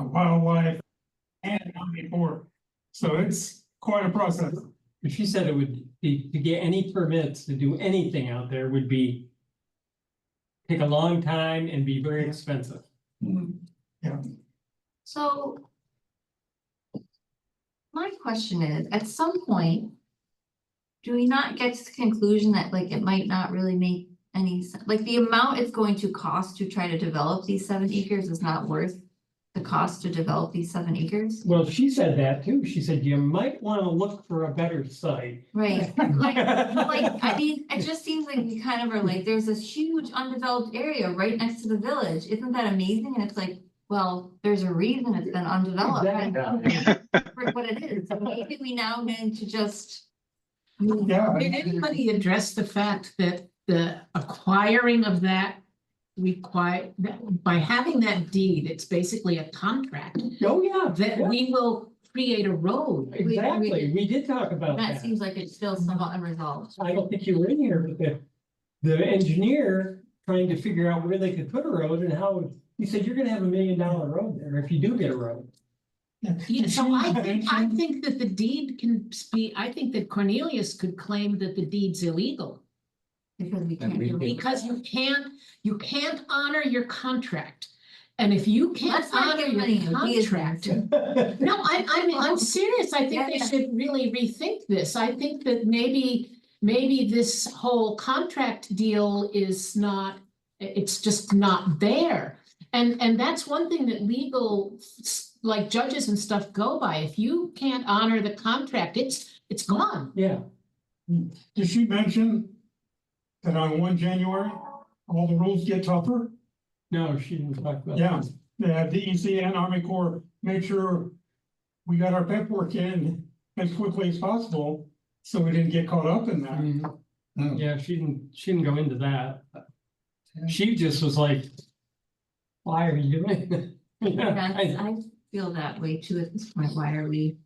wildlife and Army Corps. So it's quite a process. But she said it would be, to get any permits to do anything out there would be. Take a long time and be very expensive. Yeah, So. My question is, at some point. Do we not get to the conclusion that like it might not really make any sense, like the amount it's going to cost to try to develop these 7 acres is not worth. The cost to develop these 7 acres? Well, she said that too. She said you might want to look for a better site. Right, like, I mean, it just seems like we kind of are like, there's this huge undeveloped area right next to the village, isn't that amazing? And it's like, well, there's a reason it's been undeveloped. For what it is, so maybe we now need to just. yeah. Did anybody address the fact that the acquiring of that by having that deed, it's basically a contract Oh, yeah, that we will create a road. exactly. We did talk about That that. seems like it's still somewhat unresolved. I don't think you were in here, but the engineer trying to figure out where they could put a road and how, he said, you're gonna have $1 million road there if you do get a road. Yeah, so I think that the deed can be, I think that Cornelius could claim that the deed's illegal. Because we can't do it. Because you can't honor your contract. And if you can't Let's not honor give your money to these contract. No, I'm serious. I think they Yeah. should really rethink this. I think that maybe this whole contract deal is not, it's just not there. And that's one thing that legal, like judges and stuff go by. If you can't honor the contract, it's gone. Yeah, Did she mention that on 1 January, all the rules get tougher? no, she didn't talk about Yeah, that. the DEC and Army Corps made sure we got our paperwork in as quickly as possible, so we didn't get caught up in that. Mhm. Yeah, she didn't go into that. She just was like, why are you doing it? I feel that way too at this point. Why are we?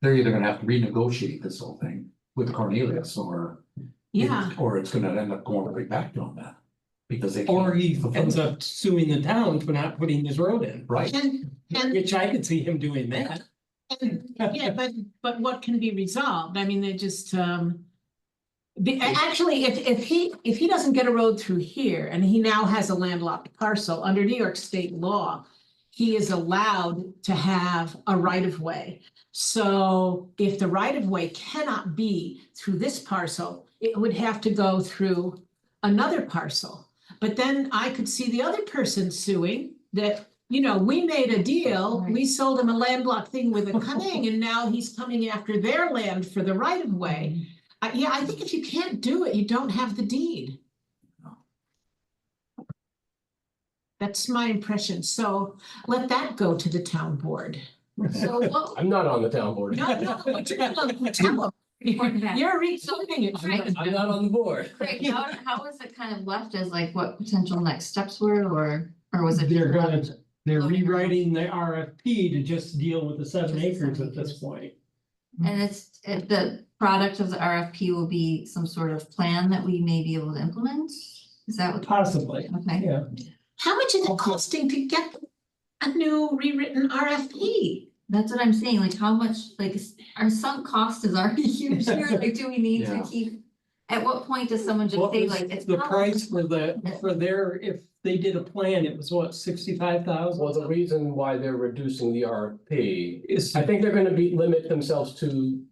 They're either gonna have to renegotiate this whole thing with Cornelius or. Yeah. Or it's gonna end up going right back to him then. Because they. Or can't he fulfill ends it. up suing the town for not putting his road in, Right, And which I could see him doing that. yeah, but what can be resolved? I mean, they just actually, if he doesn't get a road through here and he now has a landlocked parcel under New York state law, he is allowed to have a right of way. So if the right of way cannot be through this parcel, it would have to go through another parcel. But then I could see the other person suing that, you know, we made a deal, Right. we sold him a landlocked thing with a cunning, and now he's coming after their land for the right of way. Yeah, I think if you can't do it, you don't have the deed. That's my impression, so let that go to the town board. So what? I'm not on the town board. No, but you're tell them. You're resolving it. Right. I'm not on the board. Right, how was it kind of left as like what potential next steps were, or was it? They're just gonna, left? they're Floating around. rewriting the RFP to just deal with the 7 Just the acres 7 at this acres. point. And the product of the RFP will be some sort of plan that we may be able to implement? Is that what? Possibly, Okay, yeah. How much is it costing to get a new rewritten RFP? that's what I'm saying, like how much, like our sunk cost is already huge here, like do we need to Yeah. keep? At what point does someone just What say was like it's? the probably- price for their, if they did a plan, it was what, 65,000? Well, the reason why they're reducing the RFP, Is, I think they're gonna limit themselves to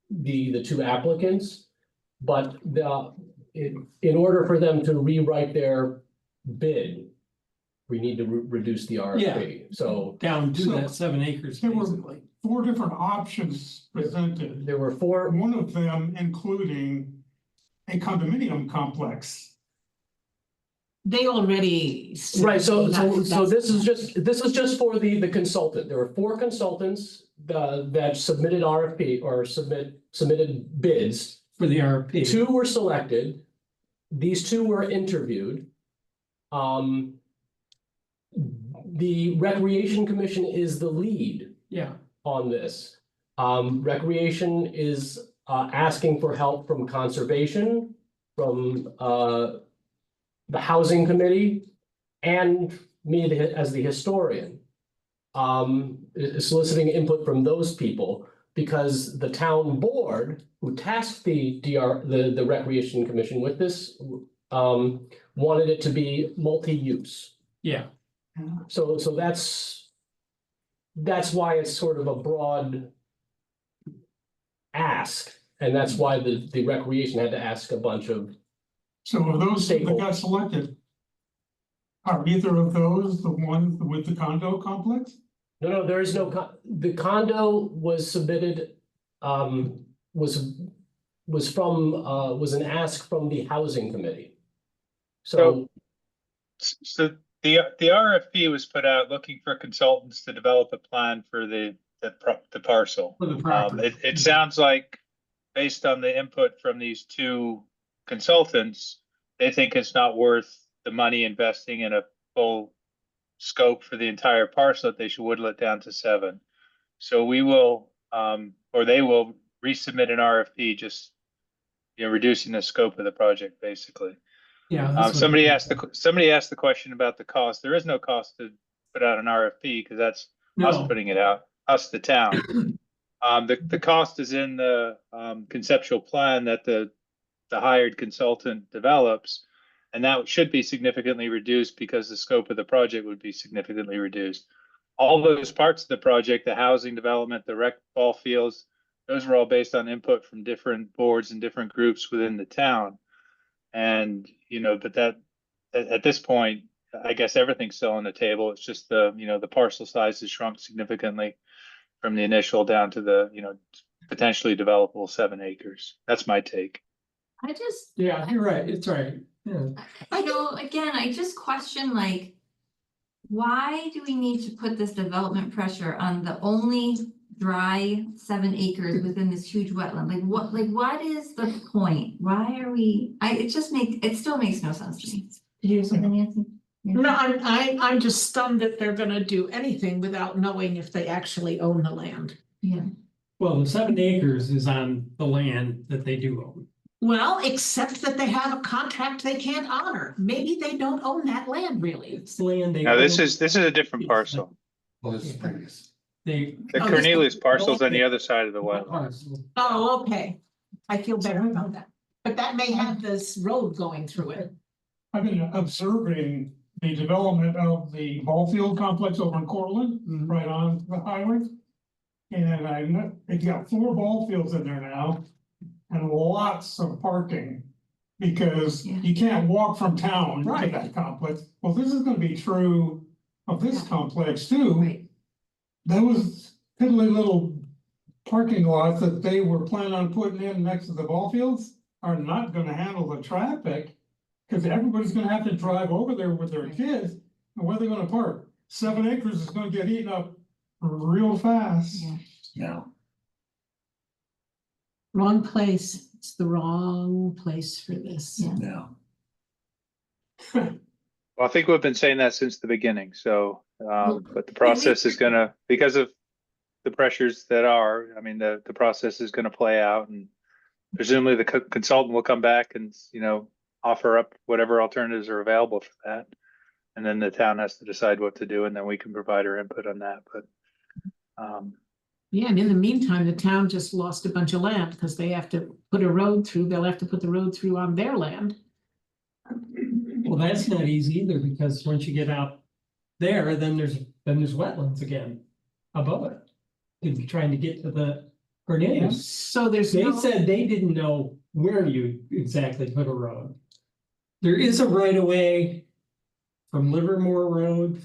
the 2 applicants. But in order for them to rewrite their bid, we need to reduce the RFP, so down to So, that 7 acres There were basically. 4 different options presented, there were 4. one of them including a condominium complex. They already. said Right, so that's- this is just for the consultant. There were 4 consultants that submitted RFP or submitted bids. For the RFP. 2 were selected. These 2 were interviewed. The Recreation Commission is the lead Yeah, on this. Recreation is asking for help from conservation, from the housing committee, and me as the historian. soliciting input from those people. Because the town board who tasked the the Recreation Commission with this, wanted it to be multi-use. Yeah, So that's why it's sort of a broad ask, and that's why the recreation had to ask a bunch of, So of those that Staple. got selected, are either of those the ones with the condo complex? no, there is no, the condo was submitted, was an ask from the housing committee. So, So the RFP was put out looking for consultants to develop a plan for the parcel. for the property. It sounds like, based on the input from these two consultants, they think it's not worth the money investing in a full scope for the entire parcel, that they should whittle it down to 7. So we will, or they will resubmit an RFP, just, reducing the scope of the project, basically. Yeah. that's what- Somebody asked the question about the cost. There is no cost to put out an RFP, because that's us No, putting it out, us, the town. The cost is in the conceptual plan that the hired consultant develops. And that should be significantly reduced, because the scope of the project would be significantly reduced. All those parts of the project, the housing development, the rec ball fields, those were all based on input from different boards and different groups within the town. And, but that, at this point, I guess everything's still on the table. It's just the parcel size has shrunk significantly from the initial down to the, potentially developable 7 acres. That's my take. I just, yeah, you're right, it's right, yeah. again, I just question, like, why do we need to put this development pressure on the only dry 7 acres within this huge wetland? What is the point? Why are we, it still makes no sense to me. Did you have something, Nancy? No, I'm just stunned that they're gonna do anything without knowing if they actually own the land. Yeah. Well, the 7 acres is on the land that they do own. Well, except that they have a contract they can't honor. Maybe they don't own that land, really. It's land they. Now, this own. is a different parcel. Well, this is previous. They. The Oh, this- Cornelius parcel's on the other side of the wetland. Parcel. Oh, okay. I feel better about that. But that may have this road going through it. I've been observing the development of the ball field complex over in Cortland, Mhm. right on the highway. And I know, they've got 4 ball fields in there now, and lots of parking. Because Yeah. you can't walk from town to Right. that complex. Well, this is gonna be true of this complex too. Right. Those piddly little parking lots that they were planning on putting in next to the ball fields are not gonna handle the traffic. Cause everybody's gonna have to drive over there with their kids, and where are they gonna park? 7 acres is gonna get eaten up real fast. Yeah. Yeah. Wrong place. It's the wrong place for this. Yeah. Yeah. Well, I think we've been saying that since the beginning, so, Well, but the process is gonna, because of the pressures that are, I mean, the process is gonna play out, and presumably the consultant will come back and, offer up whatever alternatives are available for that. And then the town has to decide what to do, and then we can provide our input on that, but, Yeah, and in the meantime, the town just lost a bunch of land because they have to put a road through. They'll have to put the road through on their land. Well, that's not easy either, because once you get out there, then there's wetlands again above it. If you're trying to get to the Cornelius. So there's They no, said they didn't know where you exactly put a road. There is a right of way from Livermore Road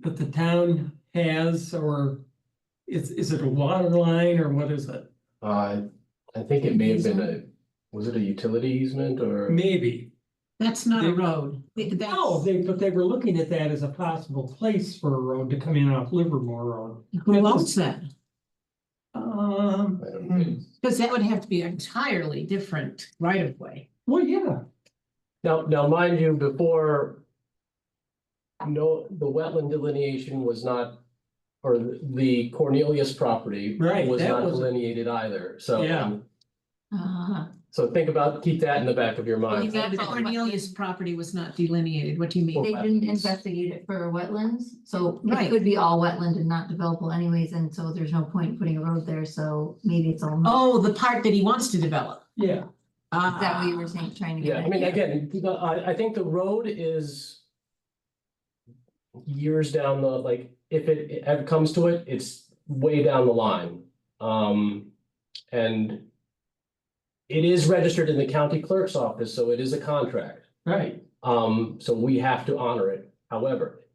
that the town has, or is it a water line, or what is it? I think it may have been was it a utility easement or? Maybe. that's not a They- road. No, but they were looking at that as a possible place for a road to come in off Livermore Road. Who owns that? I don't know. Because that would have to be entirely different right of way. Well, yeah, Now, mind you, before. No, the wetland delineation was not, or the Cornelius property. Right, Was that not was- delineated either, so. Yeah. So think about, keep that in the back of your Well, you mind. got- The Cornelius property was not delineated. What do you mean? They didn't investigate it for wetlands, so it Right. could be all wetland and not developable anyways, and so there's no point in putting a road there, so maybe it's all. Oh, the part that he wants to develop. Yeah, Is that what you were saying, trying to get Yeah, at? I mean, again, I think the road is years down the, like, if it ever comes to it, it's way down the line. And it is registered in the county clerk's office, so it is a contract. right. So we have to honor it. However,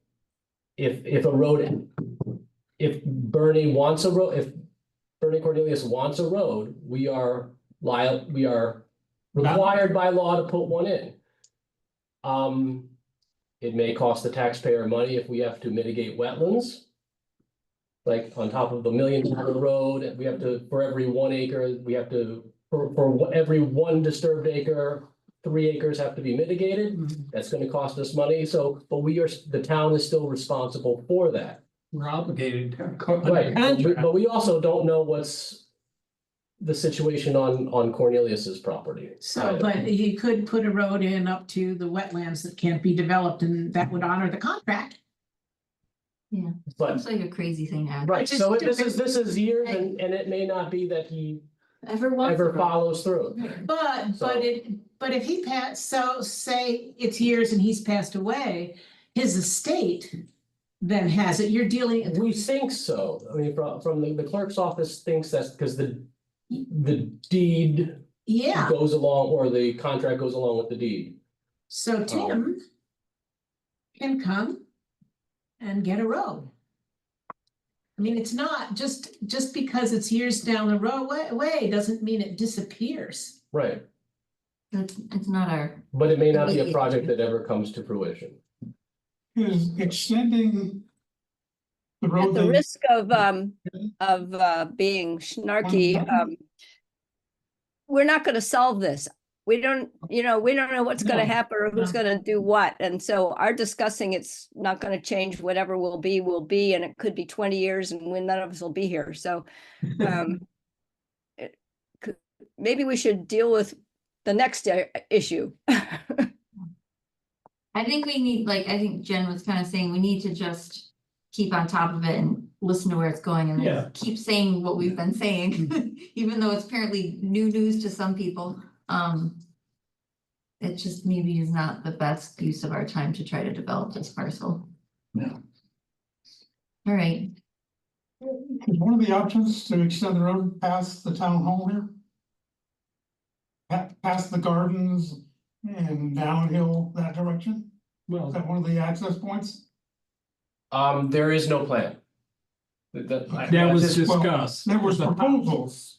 if a road, if Bernie wants a road, if Bernie Cornelius wants a road, we are required by law to put one in. It may cost the taxpayer money if we have to mitigate wetlands. Like on top of the $1 million road, we have to, for every 1 acre, we have to, for every 1 disturbed acre, 3 acres have to be mitigated. That's gonna cost us money, so, but the town is still responsible for that. We're obligated to. Right, but we also don't know what's the situation on Cornelius's property. So, but you could put a road in up to the wetlands that can't be developed and that would honor the contract. But, It's like a crazy thing to add. right, Which is so this stupid. is years and it may not be that he Everyone. ever follows through. But, So- but if he passed, so say it's years and he's passed away, his estate then has it. You're dealing, We think so, I mean, from the clerk's office thinks that's because the deed yeah. goes along, or the contract goes along with the deed. So Tim can come and get a road. I mean, it's not just because it's years down the road way doesn't mean it disappears. Right, It's not our, but it may not be a project that ever comes to fruition. Is extending the At road. the that- risk of being snarky, we're not gonna solve this. We don't know what's gonna No, happen or who's no. gonna do what. And so our discussing, it's not gonna change. Whatever will be, and it could be 20 years and when none of us will be here. So maybe we should deal with the next issue. I think we need, like, I think Jen was kind of saying, we need to just keep on top of it and listen to where it's going and Yeah. then keep saying what we've been saying, even though it's apparently new news to some people. It just maybe is not the best use of our time to try to develop this parcel. No. All right, Is one of the options to extend the road past the town hall here? Past the gardens and downhill that direction? Well, Is that one of the access points? There is no plan. that was Well, discussed. There was proposals.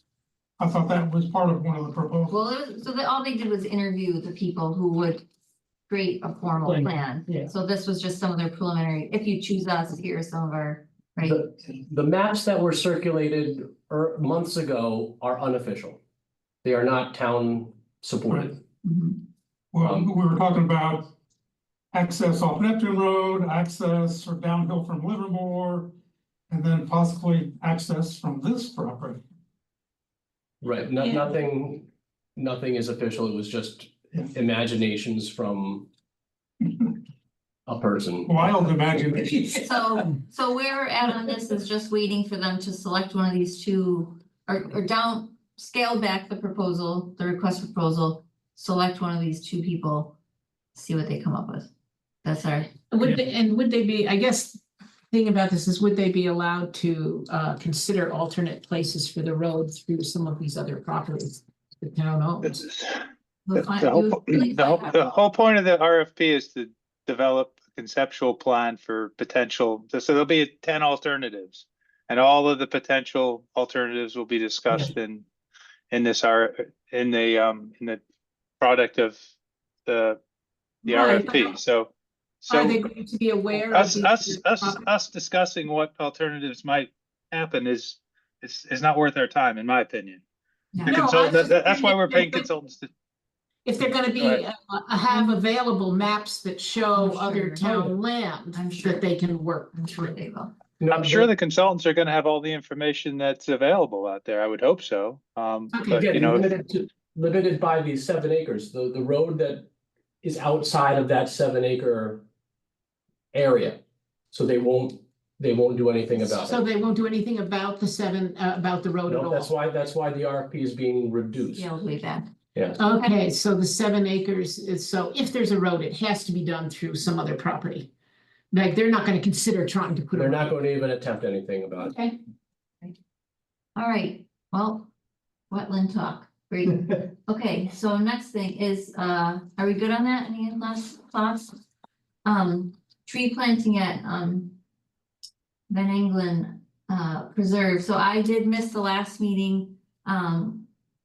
I thought that was part of one of the proposals. well, so that all they did was interview the people who would create a formal Plan, plan. yeah. So this was just some of their preliminary, if you choose us, here are some of our, right? The maps that were circulated months ago are unofficial. They are not town supported. Mhm. Well, we were talking about access off Neptune Road, access or downhill from Livermore, and then possibly access from this property. Right, Yeah. nothing is official, it was just Yeah. imaginations from a person. Wild imagination. So where we're at on this is just waiting for them to select one of these two, or down, scale back the proposal, the request proposal. Select one of these two people, see what they come up with. That's our, Would they be, I guess, thing about this is, would they be allowed to consider alternate places for the road through some of these other properties the town owns? we'll find- The whole, we'll really the whole, find the out. whole point of the RFP is to develop a conceptual plan for potential, so there'll be 10 alternatives. And all of the potential alternatives will be discussed in this in the product of the Right, but RFP, so. Are they going to be aware of Us, these us, us, properties? us discussing what alternatives might happen is not worth our time, in my opinion. Yeah. The No, I consultant, was just that's why we're paying thinking- consultants to, If they're gonna be, Right. have available maps that show I'm other sure. town land I'm sure. that they can work I'm sure through. they will. No, I'm sure the consultants are gonna have all the information that's available out there. I would hope so. Okay, But Again, you know, limited by these 7 acres, the road that is outside of that 7 acre area. So they won't do anything about So it. they won't do anything about the about the road at No, all? that's why the RFP is being reduced. Yeah, way back. Yeah, Okay, so the 7 acres is, so if there's a road, it has to be done through some other property. Like, they're not gonna consider trying to put. they're not going to even attempt anything about it. Okay, All right, well, wetland talk, great. Okay, so next thing is, are we good on that? Any last thoughts? Tree planting at, Van Engelen, Preserve. So I did miss the last meeting,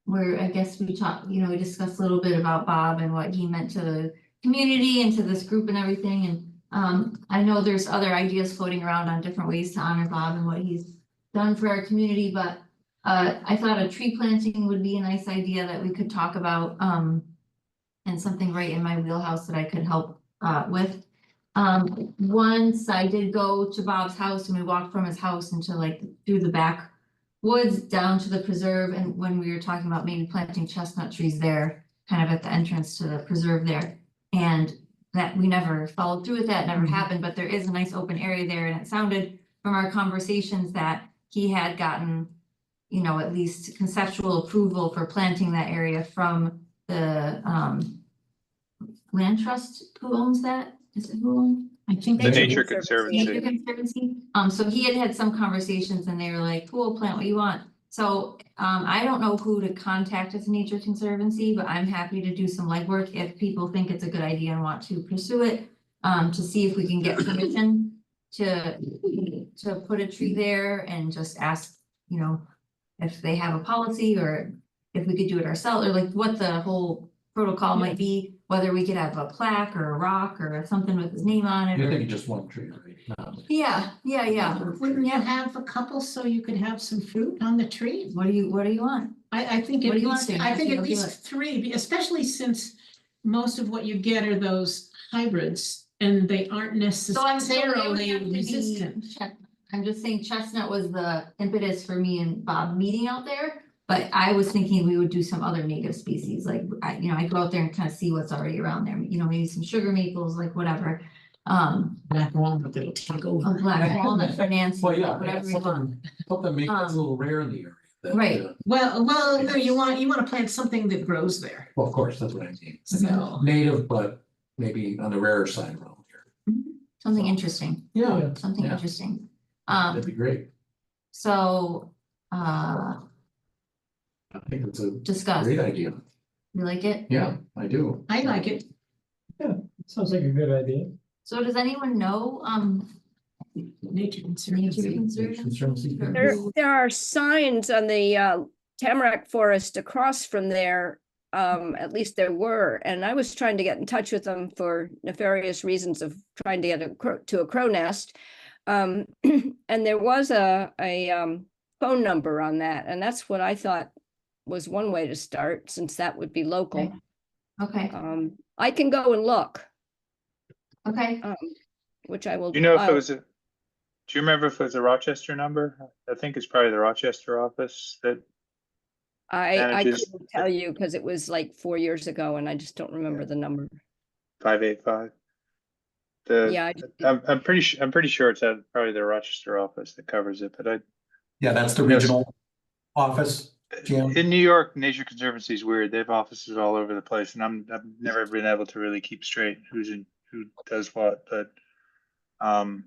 where I guess we talked, we discussed a little bit about Bob and what he meant to the community and to this group and everything. And, I know there's other ideas floating around on different ways to honor Bob and what he's done for our community, but I thought a tree planting would be a nice idea that we could talk about, and something right in my wheelhouse that I could help with. Once I did go to Bob's house and we walked from his house into like through the back woods down to the preserve, and when we were talking about maybe planting chestnut trees there, kind of at the entrance to the preserve there. And that we never followed through with that, never happened, but there is a nice open area there, and it sounded from our conversations that he had gotten, at least conceptual approval for planting that area from the land trust. Who owns that? Is it who owns? I think. the they- Nature Nature Conservancy. Conservancy. So he had some conversations and they were like, cool, plant what you want. So I don't know who to contact at the Nature Conservancy, but I'm happy to do some legwork if people think it's a good idea and want to pursue it. To see if we can get permission to put a tree there and just ask, if they have a policy or if we could do it ourselves, or like what the whole protocol might be, whether we could have a plaque or a rock or something with his name on it. You're or- thinking just one tree, right? No. Yeah. Wouldn't you have a couple so you could have some fruit on the tree? What do you want? I think What at do you want, least, Dan? I think I'll at do least 3, especially since most of what you get are those hybrids and they aren't So I'm saying they would necessarily have to be resistant. I'm just saying chestnut was the impetus for me and Bob meeting out there. But I was thinking we would do some other native species, like, I go out there and kind of see what's already around there, maybe some sugar maples, like whatever. Black walnut that'll take A over. black walnut for Nancy, Well, yeah, whatever you want. something make that's a little rare in the area. that, Right. Well, no, you want to plant something that grows there. Well, of course, that's what I mean. So- Native, but maybe on the rarer side around here. Something interesting, Yeah, something Yeah. interesting. that'd be great. So, I think it's a discuss, great idea. you like it? Yeah, I do. I like it. Sounds like a good idea. So does anyone know, Nature Conservancy. Nature Conservancy? Conservancy. There are signs on the Tamarack Forest across from there. At least there were, and I was trying to get in touch with them for nefarious reasons of trying to get to a crow nest. And there was a phone number on that, and that's what I thought was one way to start, since that would be local. Okay, I can go and look, okay. which I will. Do you know if it I'll- was do you remember if it was a Rochester number? I think it's probably the Rochester office that, I manages- couldn't tell you because it was like 4 years ago and I just don't remember the number. 585. Yeah, I'm pretty sure it's at probably the Rochester office that covers it, but Yeah, that's the regional office, Jim. in New York, Nature Conservancy is weird. They have offices all over the place, and I've never been able to really keep straight who does what, but I'm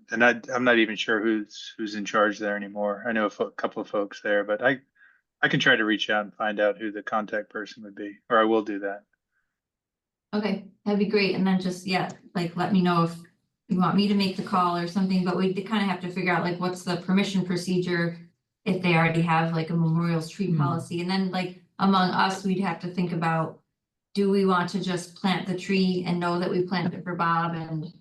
not even sure who's in charge there anymore. I know a couple of folks there, but I can try to reach out and find out who the contact person would be, or I will do that. Okay, that'd be great, and then just, like, let me know if you want me to make the call or something, but we kind of have to figure out like what's the permission procedure. If they already have like a memorials tree policy, and then like among us, we'd have to think about. Do we want to just plant the tree and know that we planted it for Bob and,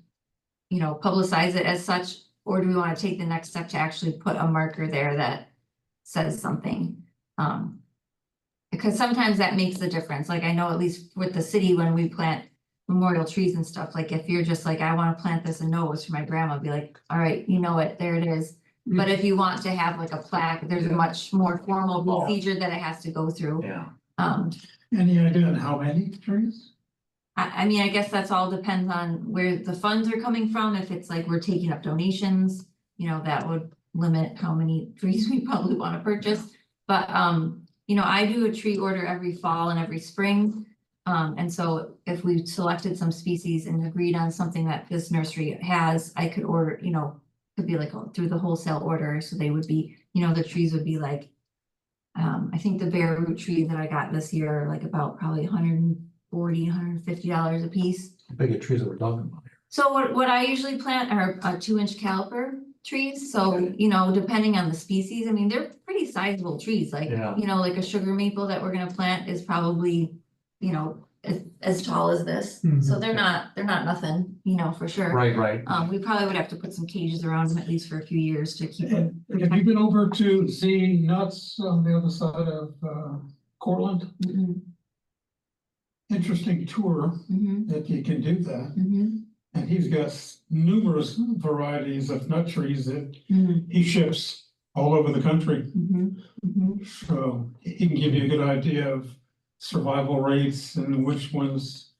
publicize it as such? Or do we want to take the next step to actually put a marker there that says something? Because sometimes that makes the difference. Like I know at least with the city, when we plant memorial trees and stuff, like if you're just like, I wanna plant this and know it was for my grandma, be like, all right, you know what, there it is. But if you want to have like a plaque, there's a much more formal procedure that it has to go through. Yeah. Any idea on how many trees? I mean, I guess that's all depends on where the funds are coming from. If it's like we're taking up donations, you know, that would limit how many trees we probably want to purchase. But, you know, I do a tree order every fall and every spring. And so if we selected some species and agreed on something that this nursery has, I could order, you know, could be like through the wholesale order. So they would be, you know, the trees would be like, I think the bare root trees that I got this year are like about probably $140, $150 a piece. How big of trees that we're talking about here? So what I usually plant are 2-inch caliper trees. So, you know, depending on the species, I mean, they're pretty sizable trees, like, Yeah. you know, like a sugar maple that we're gonna plant is probably, you know, as tall as this. So they're not nothing, you know, for sure. Right. We probably would have to put some cages around them at least for a few years to keep them. Have you been over to Z Nuts on the other side of Cortland? Mhm, Interesting tour mhm, if you can do that. mhm, And he's got numerous varieties of nut trees that mhm, he ships all over the country. mhm, mhm. So he can give you a good idea of survival rates and which ones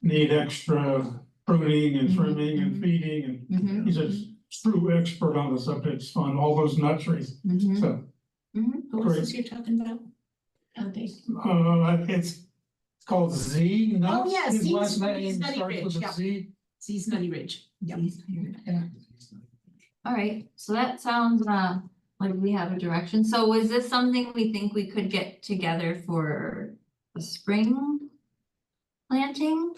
need extra pruning and trimming and feeding. And Mhm, he's a true expert on the subject on all those nut trees. mhm, So mhm. What was this you're talking about? it's called Z Nuts. Oh, yeah, His Z's- last name Z's Nutty starts with Ridge, a yeah. Z. Sees Nutty Ridge. Yep. All right, so that sounds like we have a direction. So is this something we think we could get together for the spring planting?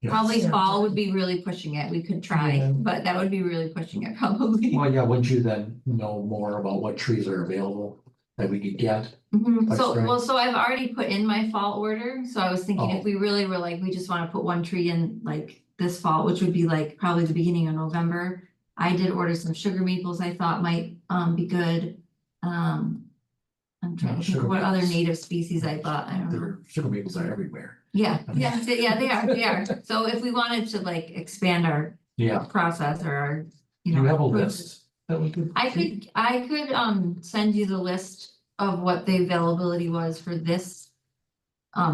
Yes. Probably fall would be really pushing it. We could try, Yeah. but that would be really pushing it probably. Well, yeah, once you then know more about what trees are available that we could get. Mhm. By So, spring. well, so I've already put in my fall order, so I was thinking Oh. if we really were like, we just wanna put one tree in like this fall, which would be like probably the beginning of November. I did order some sugar maples I thought might be good. I'm trying Yeah, to think sugar of what other maples. native species I bought, I don't know. Their sugar maples are everywhere. Yeah, they are. So if we wanted to like expand our Yeah. process or our, Do you know. you have a approach- list that we could? I could send you the list of what the availability was for this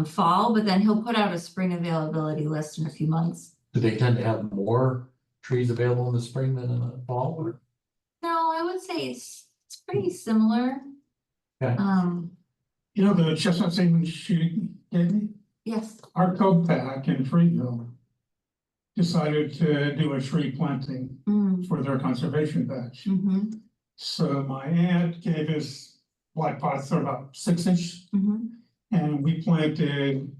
fall, but then he'll put out a spring availability list in a few months. Do they tend to have more trees available in the spring than in the fall? Or- No, I would say it's pretty similar. Okay. You know, the chestnut semen she gave me, Yes, our co-pack in Freeville decided to do a tree planting for their conservation batch. mhm, So my aunt gave us black pots that are about 6 inch, mhm. and we planted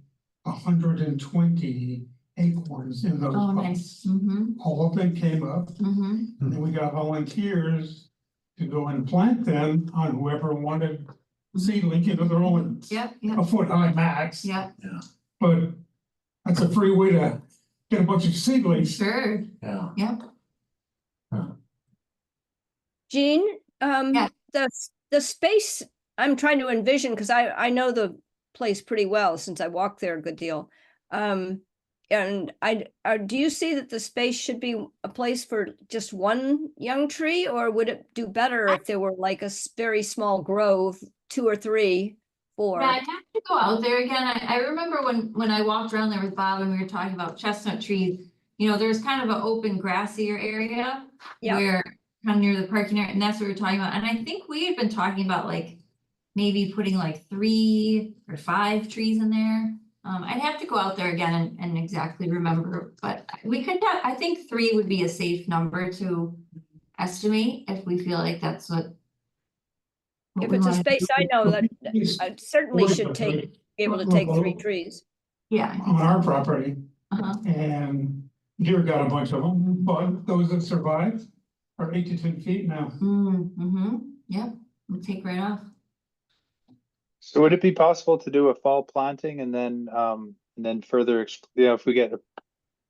120 acorns in those Oh, pots. nice. Mhm, All of them came up, mhm, and then we got volunteers to go and plant them on whoever wanted seedling, you know, they're only yep, a yep, foot high max. yep, But that's a free way to get a bunch of seedlings. sure, Yeah. yep. Jean, Yeah. the space I'm trying to envision, because I know the place pretty well since I walk there a good deal. And do you see that the space should be a place for just one young tree, or would it do better if there were like a very small grove, 2 or 3, 4? Yeah, I'd have to go out there again. I remember when I walked around there with Bob and we were talking about chestnut trees, you know, there's kind of an open grassier area. Yeah. Where kind of near the parking area, and that's what we were talking about. And I think we had been talking about like maybe putting like 3 or 5 trees in there. I'd have to go out there again and exactly remember, but we could, I think 3 would be a safe number to estimate if we feel like that's what. If we it's a wanna space do. I know that I certainly should be able to take 3 trees. Yeah. I think On so. our property, Uh-huh. and deer got a bunch of them, but those that survived are 8 to 10 feet now. Mm-hmm, yep, we'll take right off. So would it be possible to do a fall planting and then further, you know, if we get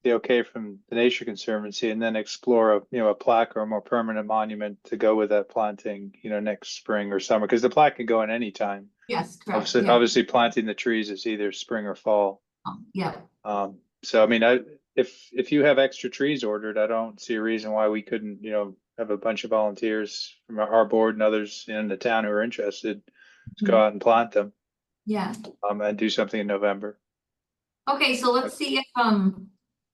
the okay from the Nature Conservancy and then explore a plaque or a more permanent monument to go with that planting, you know, next spring or summer, because the plaque can go in any time. Yes, correct, Obviously, yeah. obviously planting the trees is either spring or fall. Yeah, So I mean, if you have extra trees ordered, I don't see a reason why we couldn't, have a bunch of volunteers from our board and others in the town who are interested. Let's go out and plant them, Yeah, and do something in November. okay, so let's see if,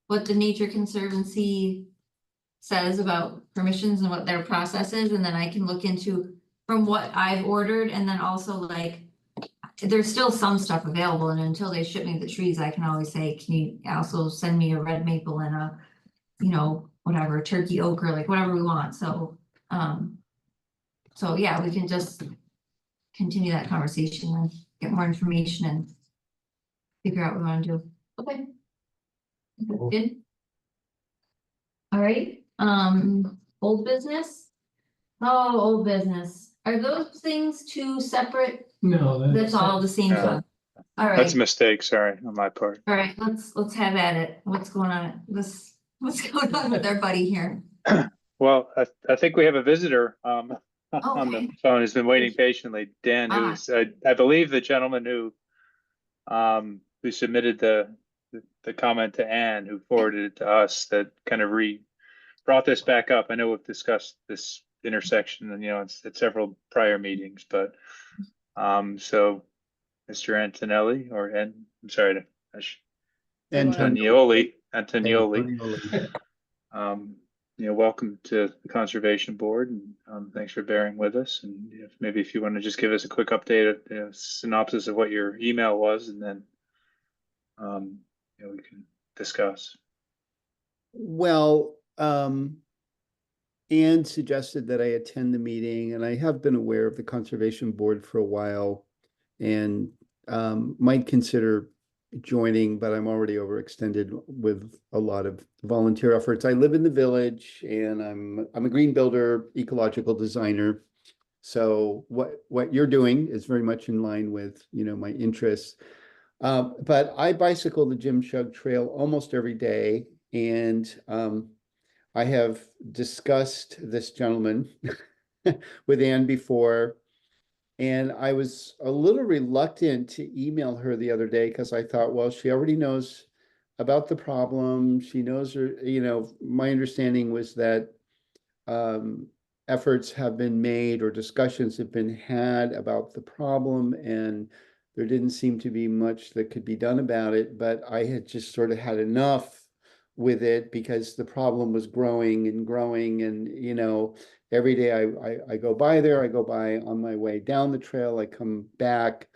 what the Nature Conservancy says about permissions and what their process is, and then I can look into from what I've ordered, and then also like, there's still some stuff available, and until they ship me the trees, I can always say, can you also send me a red maple and a, whatever, turkey oak, or like whatever we want, so, so yeah, we can just continue that conversation and get more information and figure out what we want to do. Okay. That's good. All right, old business? Oh, old business. Are those things two separate? No, That's all the same Yeah. stuff. All That's right, a mistake, sorry, on my part. all right, let's have at it. What's going on? What's going on with our buddy here? Well, I think we have a visitor, on Okay. the phone who's been waiting patiently. Dan, Ah. who's, I believe the gentleman who submitted the comment to Anne, who forwarded it to us, that kind of brought this back up. I know we've discussed this intersection and, at several prior meetings, but, so Mr. Antonelli, I'm sorry, Antonioli, welcome to the Conservation Board, and thanks for bearing with us. And maybe if you want to just give us a quick update, synopsis of what your email was, and then we can discuss. Well, Anne suggested that I attend the meeting, and I have been aware of the Conservation Board for a while, and might consider joining, but I'm already overextended with a lot of volunteer efforts. I live in the village, and I'm a green builder, ecological designer. So what you're doing is very much in line with, my interests. But I bicycle the Jim Shug Trail almost every day, and I have discussed this gentleman with Anne before, and I was a little reluctant to email her the other day because I thought, well, she already knows about the problem. She knows her, my understanding was that efforts have been made or discussions have been had about the problem, and there didn't seem to be much that could be done about it. But I had just sort of had enough with it because the problem was growing and growing, and every day I go by there, I go by on my way down the trail, I come back,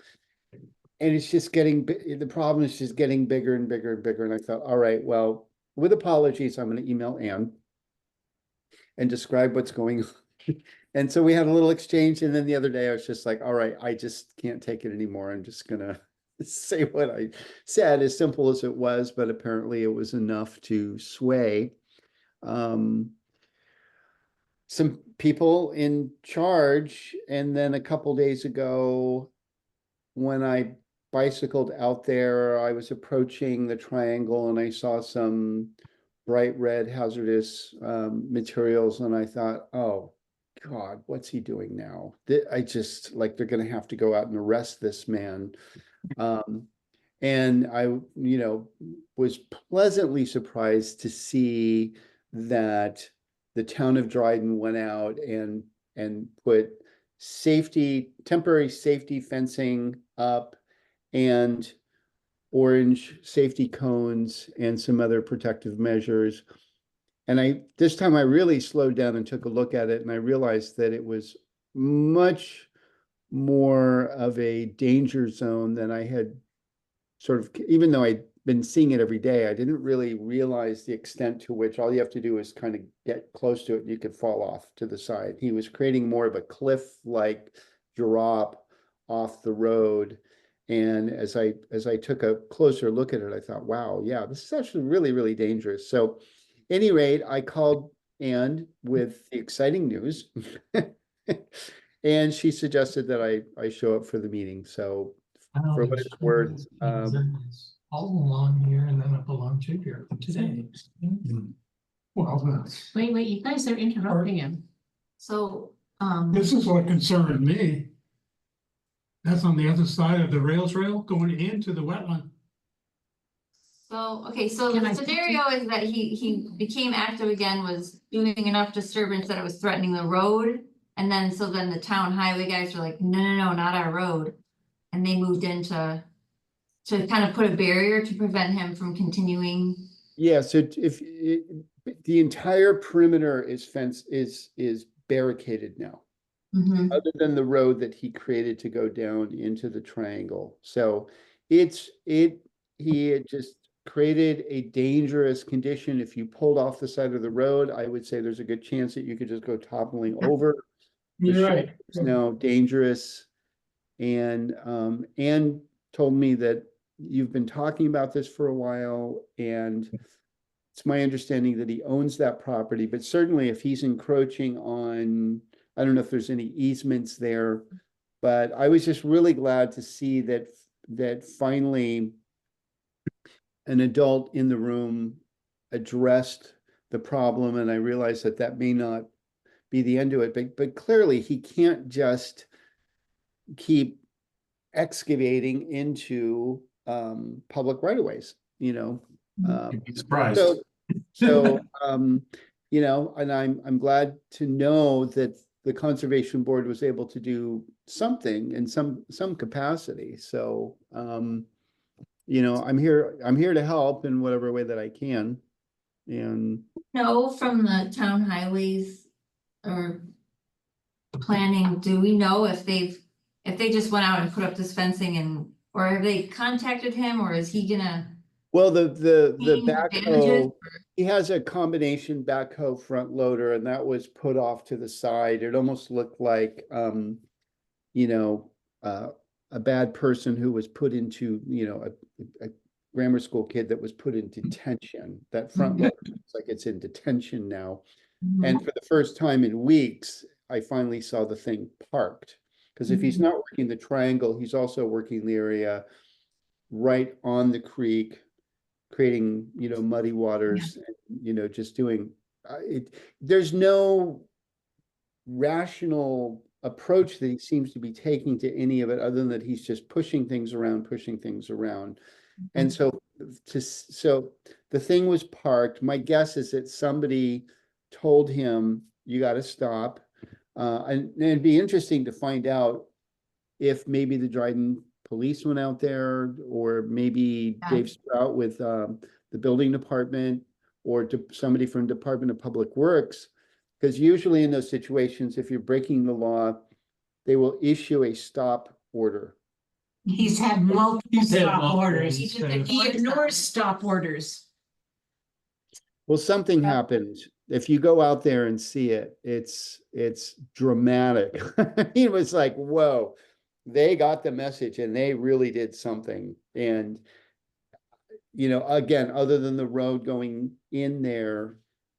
and it's just the problem is just getting bigger and bigger and bigger. And I thought, all right, well, with apologies, I'm going to email Anne and describe what's going on. And so we had a little exchange, and then the other day I was just like, all right, I just can't take it anymore. I'm just gonna say what I said, as simple as it was, but apparently it was enough to sway some people in charge. And then a couple days ago, when I bicycled out there, I was approaching the triangle and I saw some bright red hazardous materials, and I thought, oh God, what's he doing now? I just like, they're going to have to go out and arrest this man. And I, was pleasantly surprised to see that the town of Dryden went out and put temporary safety fencing up, and orange safety cones and some other protective measures. And this time I really slowed down and took a look at it, and I realized that it was much more of a danger zone than I had even though I'd been seeing it every day, I didn't really realize the extent to which all you have to do is kind of get close to it and you could fall off to the side. He was creating more of a cliff-like drop off the road. And as I took a closer look at it, I thought, wow, yeah, this is actually really, really dangerous. So at any rate, I called Anne with the exciting news. And she suggested that I show up for the meeting. So for what it's worth, all along here and then up along to here today. Well, Wait, you guys are interrupting him. So, this is what concerned me. That's on the other side of the rail trail going into the wetland. So, okay, so Can I the speak to- scenario is that he became active again, was doing enough disturbance that it was threatening the road. And then, so then the town highway guys were like, no, not our road. And they moved in to kind of put a barrier to prevent him from continuing. Yeah, so the entire perimeter is fenced, is barricaded now, Mhm. other than the road that he created to go down into the triangle. So he had just created a dangerous condition. If you pulled off the side of the road, I would say there's a good chance that you could just go toppling over. The You're shoulder right. is now dangerous. And Anne told me that you've been talking about this for a while, and it's my understanding that he owns that property, but certainly if he's encroaching on, I don't know if there's any easements there, but I was just really glad to see that finally an adult in the room addressed the problem, and I realized that may not be the end of it, but clearly he can't just keep excavating into public right-of-ways, you know. You'd be surprised. So you know, and I'm glad to know that the Conservation Board was able to do something in some capacity. So you know, I'm here to help in whatever way that I can. And No, from the town highways or planning, do we know if they just went out and put up this fencing and, or have they contacted him, or is he gonna? well, the Change the backhoe, damages? he has a combination backhoe front loader, and that was put off to the side. It almost looked like you know, a bad person who was put into, you know, a grammar school kid that was put in detention. That front loader looks like it's in detention now. Mhm. And for the first time in weeks, I finally saw the thing parked. Because if he's not working the triangle, he's also working the area right on the creek, creating, you know, muddy waters, and, you know, just doing it. There's no rational approach that he seems to be taking to any of it, other than that he's just pushing things around. And so the thing was parked. My guess is that somebody told him, you got to stop. And it'd be interesting to find out if maybe the Dryden police went out there, or maybe Yeah. Dave Sprout with the building department, or somebody from Department of Public Works. Because usually in those situations, if you're breaking the law, they will issue a stop order. He's had multiple He's had stop multiple, orders. He just so- He ignores stop orders. Well, something happened. If you go out there and see it, it's dramatic. It was like, whoa, they got the message and they really did something. And, you know, again, other than the road going in there,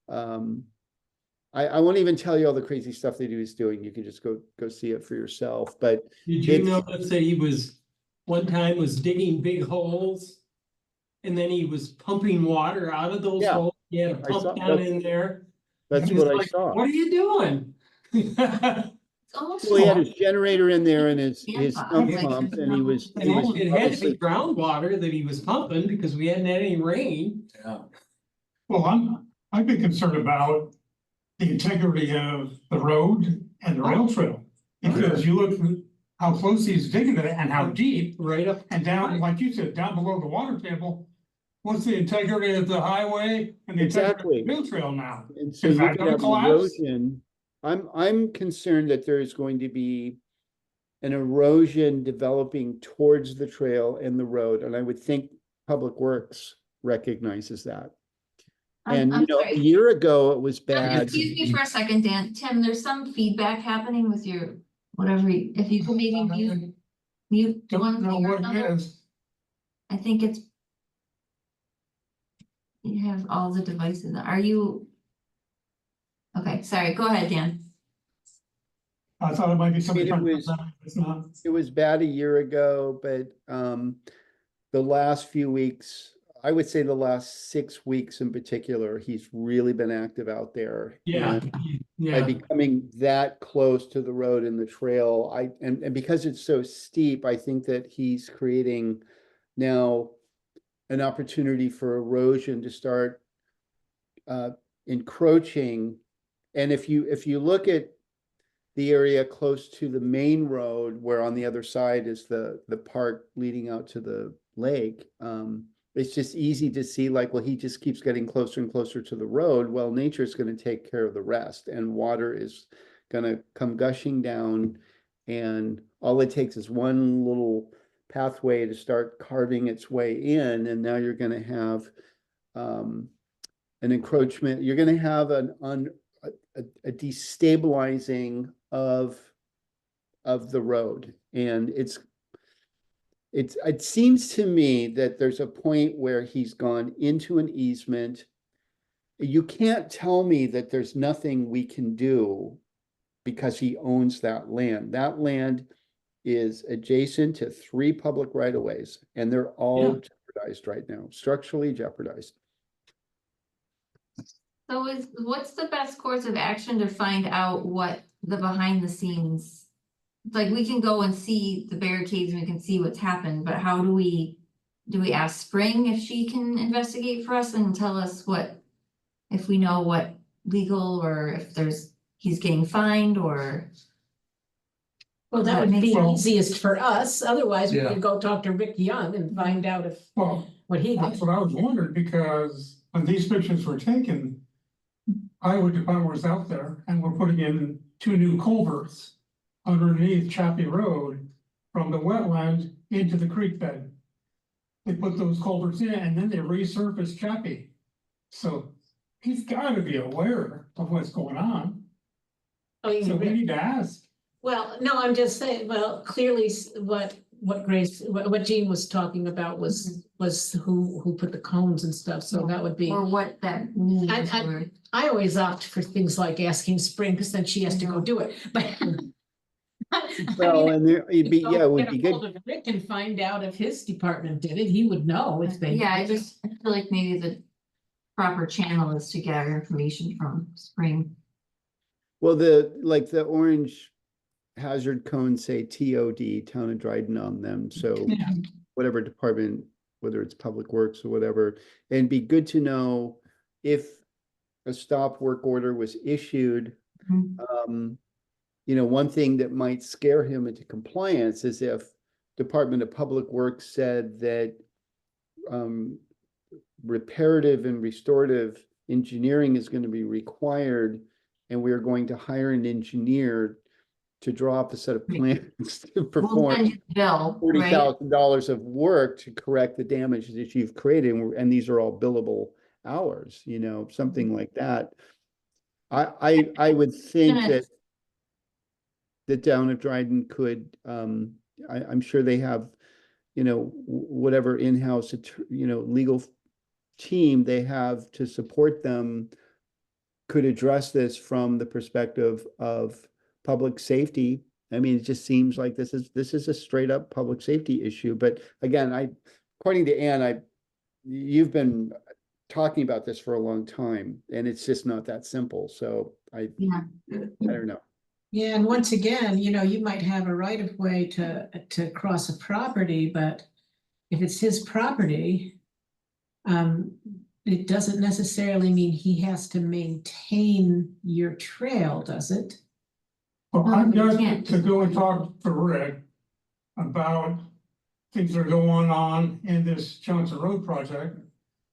I won't even tell you all the crazy stuff that he was doing. You can just go see it for yourself. But Did you it's- notice that he was, one time was digging big holes? And then he was pumping water out of those Yeah. holes? He had a I saw pump down that. in there. that's He was what I like, saw. What are you doing? It's almost. Well, he had his generator in there and his Yeah, sump like, pump, and he was It had to be obviously. groundwater that he was pumping because we hadn't had any rain. Yeah. Well, I'd be concerned about the integrity of the road and the rail trail. Because you look at how close he's digging it and how deep, Right up. and down, like you said, down below the water table. What's the integrity of the highway and the integrity of the rail trail now? And so Is you that could gonna have collapse? erosion. I'm concerned that there is going to be an erosion developing towards the trail and the road, and I would think Public Works recognizes that. And, I'm you know, sorry. a year ago, it was Just bad. Excuse me for a second, Dan. Tim, there's some feedback happening with your, whatever, if you could maybe mute Don't one know thing or what it another. is. I think it's. You have all the devices. Are you? Okay, sorry, go ahead, Dan. I thought it might be somebody It trying to. was- It's not. It was bad a year ago, but the last few weeks, I would say the last 6 weeks in particular, he's really been active out there. Yeah, And by yeah. becoming that close to the road and the trail, and because it's so steep, I think that he's creating now an opportunity for erosion to start encroaching. And if you look at the area close to the main road, where on the other side is the park leading out to the lake, it's just easy to see, like, well, he just keeps getting closer and closer to the road. Well, nature's going to take care of the rest, and water is going to come gushing down, and all it takes is one little pathway to start carving its way in, and now you're going to have an encroachment. You're going to have a destabilizing of the road, and it seems to me that there's a point where he's gone into an easement. You can't tell me that there's nothing we can do because he owns that land. That land is adjacent to 3 public right-of-ways, and they're all jeopardized right now, structurally jeopardized. So what's the best course of action to find out what the behind the scenes? Like, we can go and see the barricades and we can see what's happened, but how do we ask Spring if she can investigate for us and tell us if we know what legal, or if he's getting fined, or? Well, that would be Well- easiest for us. Otherwise, we Yeah. could go talk to Rick Young and find out Well, what he that's did. what I was wondering, because when these pictures were taken, Highway Department was out there and we're putting in 2 new culverts underneath Chappie Road from the wetland into the creek bed. They put those culverts in and then they resurfaced Chappie. So he's gotta be aware of what's going on. Oh, you So we mean- need to ask. Well, no, I'm just saying, well, clearly what Jean was talking about was who put the cones and stuff, so that would be. Or what that means, or, I always opt for things like asking Spring, because then she has to go do it, but. Well, and it'd be, Go yeah, it would get be a good. hold of Rick and find out if his department did it, he would know if they. yeah, I feel like maybe the proper channel is to get our information from Spring. Well, the orange hazard cones say TOD, Town of Dryden, on them, so Yeah. whatever department, whether it's Public Works or whatever, and it'd be good to know if a stop work order was issued. Mhm. One thing that might scare him into compliance is if Department of Public Works said that reparative and restorative engineering is going to be required, and we are going to hire an engineer to draw up a set of plans to We'll perform send you the bill, right? $40,000 of work to correct the damage that you've created, and these are all billable hours, something like that. I would think Gonna- that Town of Dryden could, I'm sure they have, whatever in-house, legal team they have to support them could address this from the perspective of public safety. I mean, it just seems like this is a straight up public safety issue. But again, according to Ann, you've been talking about this for a long time, and it's just not that simple. So I don't know. Yeah, and once again, you might have a right of way to cross a property, but if it's his property, it doesn't necessarily mean he has to maintain your trail, does it? Well, No, I've you got can't. to go and talk to Rick about things that are going on in this Johnson Road project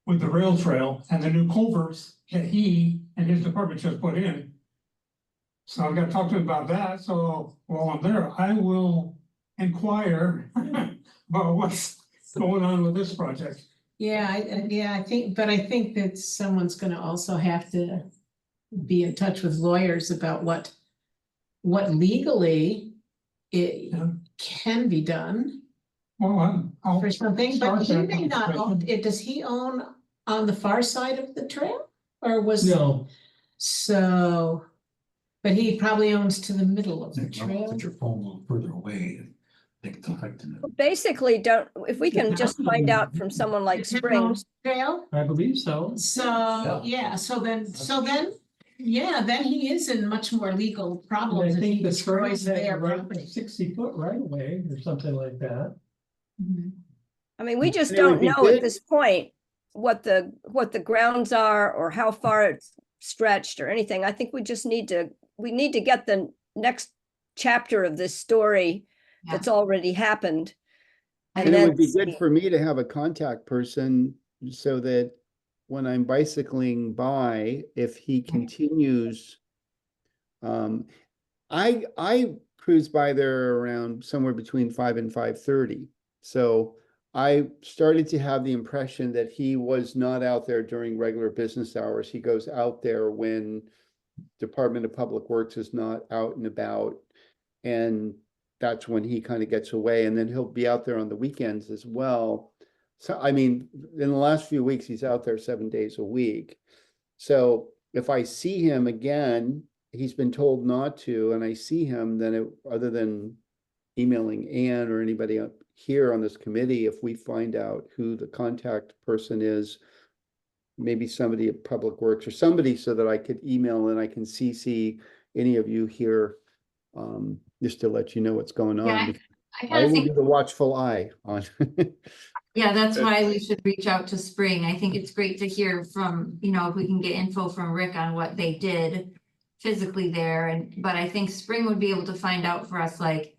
with the rail trail and the new culverts that he and his department just put in. So I've got to talk to him about that. So while I'm there, I will inquire about what's going on with this project. Yeah, I think that someone's gonna also have to be in touch with lawyers about what legally it Yeah. can be done Well, I'll. for something, but start he that may not own conversation. it. Does he own on the far side of the trail? Or was? No, So, but he probably owns to the middle of the trail. Put your phone a little further away and think it's affecting it. Basically, if we can just find out from someone like The town Springs, Trail, I believe so. so, yeah, so then, then he is in much more legal And I problems if he think the destroys Springs has their a right property. 60-foot right away or something like that. Mhm. I mean, we just And it would don't be know good- at this point what the grounds are or how far it's stretched or anything. I think we just need to get the next chapter of this story Yeah. that's already happened. And it then would be good see. for me to have a contact person so that when I'm bicycling by, if he continues. I cruise by there around somewhere between 5 and 5:30. So I started to have the impression that he was not out there during regular business hours. He goes out there when Department of Public Works is not out and about. And that's when he kind of gets away, and then he'll be out there on the weekends as well. So, I mean, in the last few weeks, he's out there 7 days a week. So if I see him again, he's been told not to, and I see him, then other than emailing Ann or anybody up here on this committee, if we find out who the contact person is, maybe somebody at Public Works or somebody, so that I could email and I can CC any of you here, just to let you know what's going Yeah, on. I I kind of will think, be the watchful eye on. yeah, that's why we should reach out to Spring. I think it's great to hear from, if we can get info from Rick on what they did physically there, but I think Spring would be able to find out for us, like,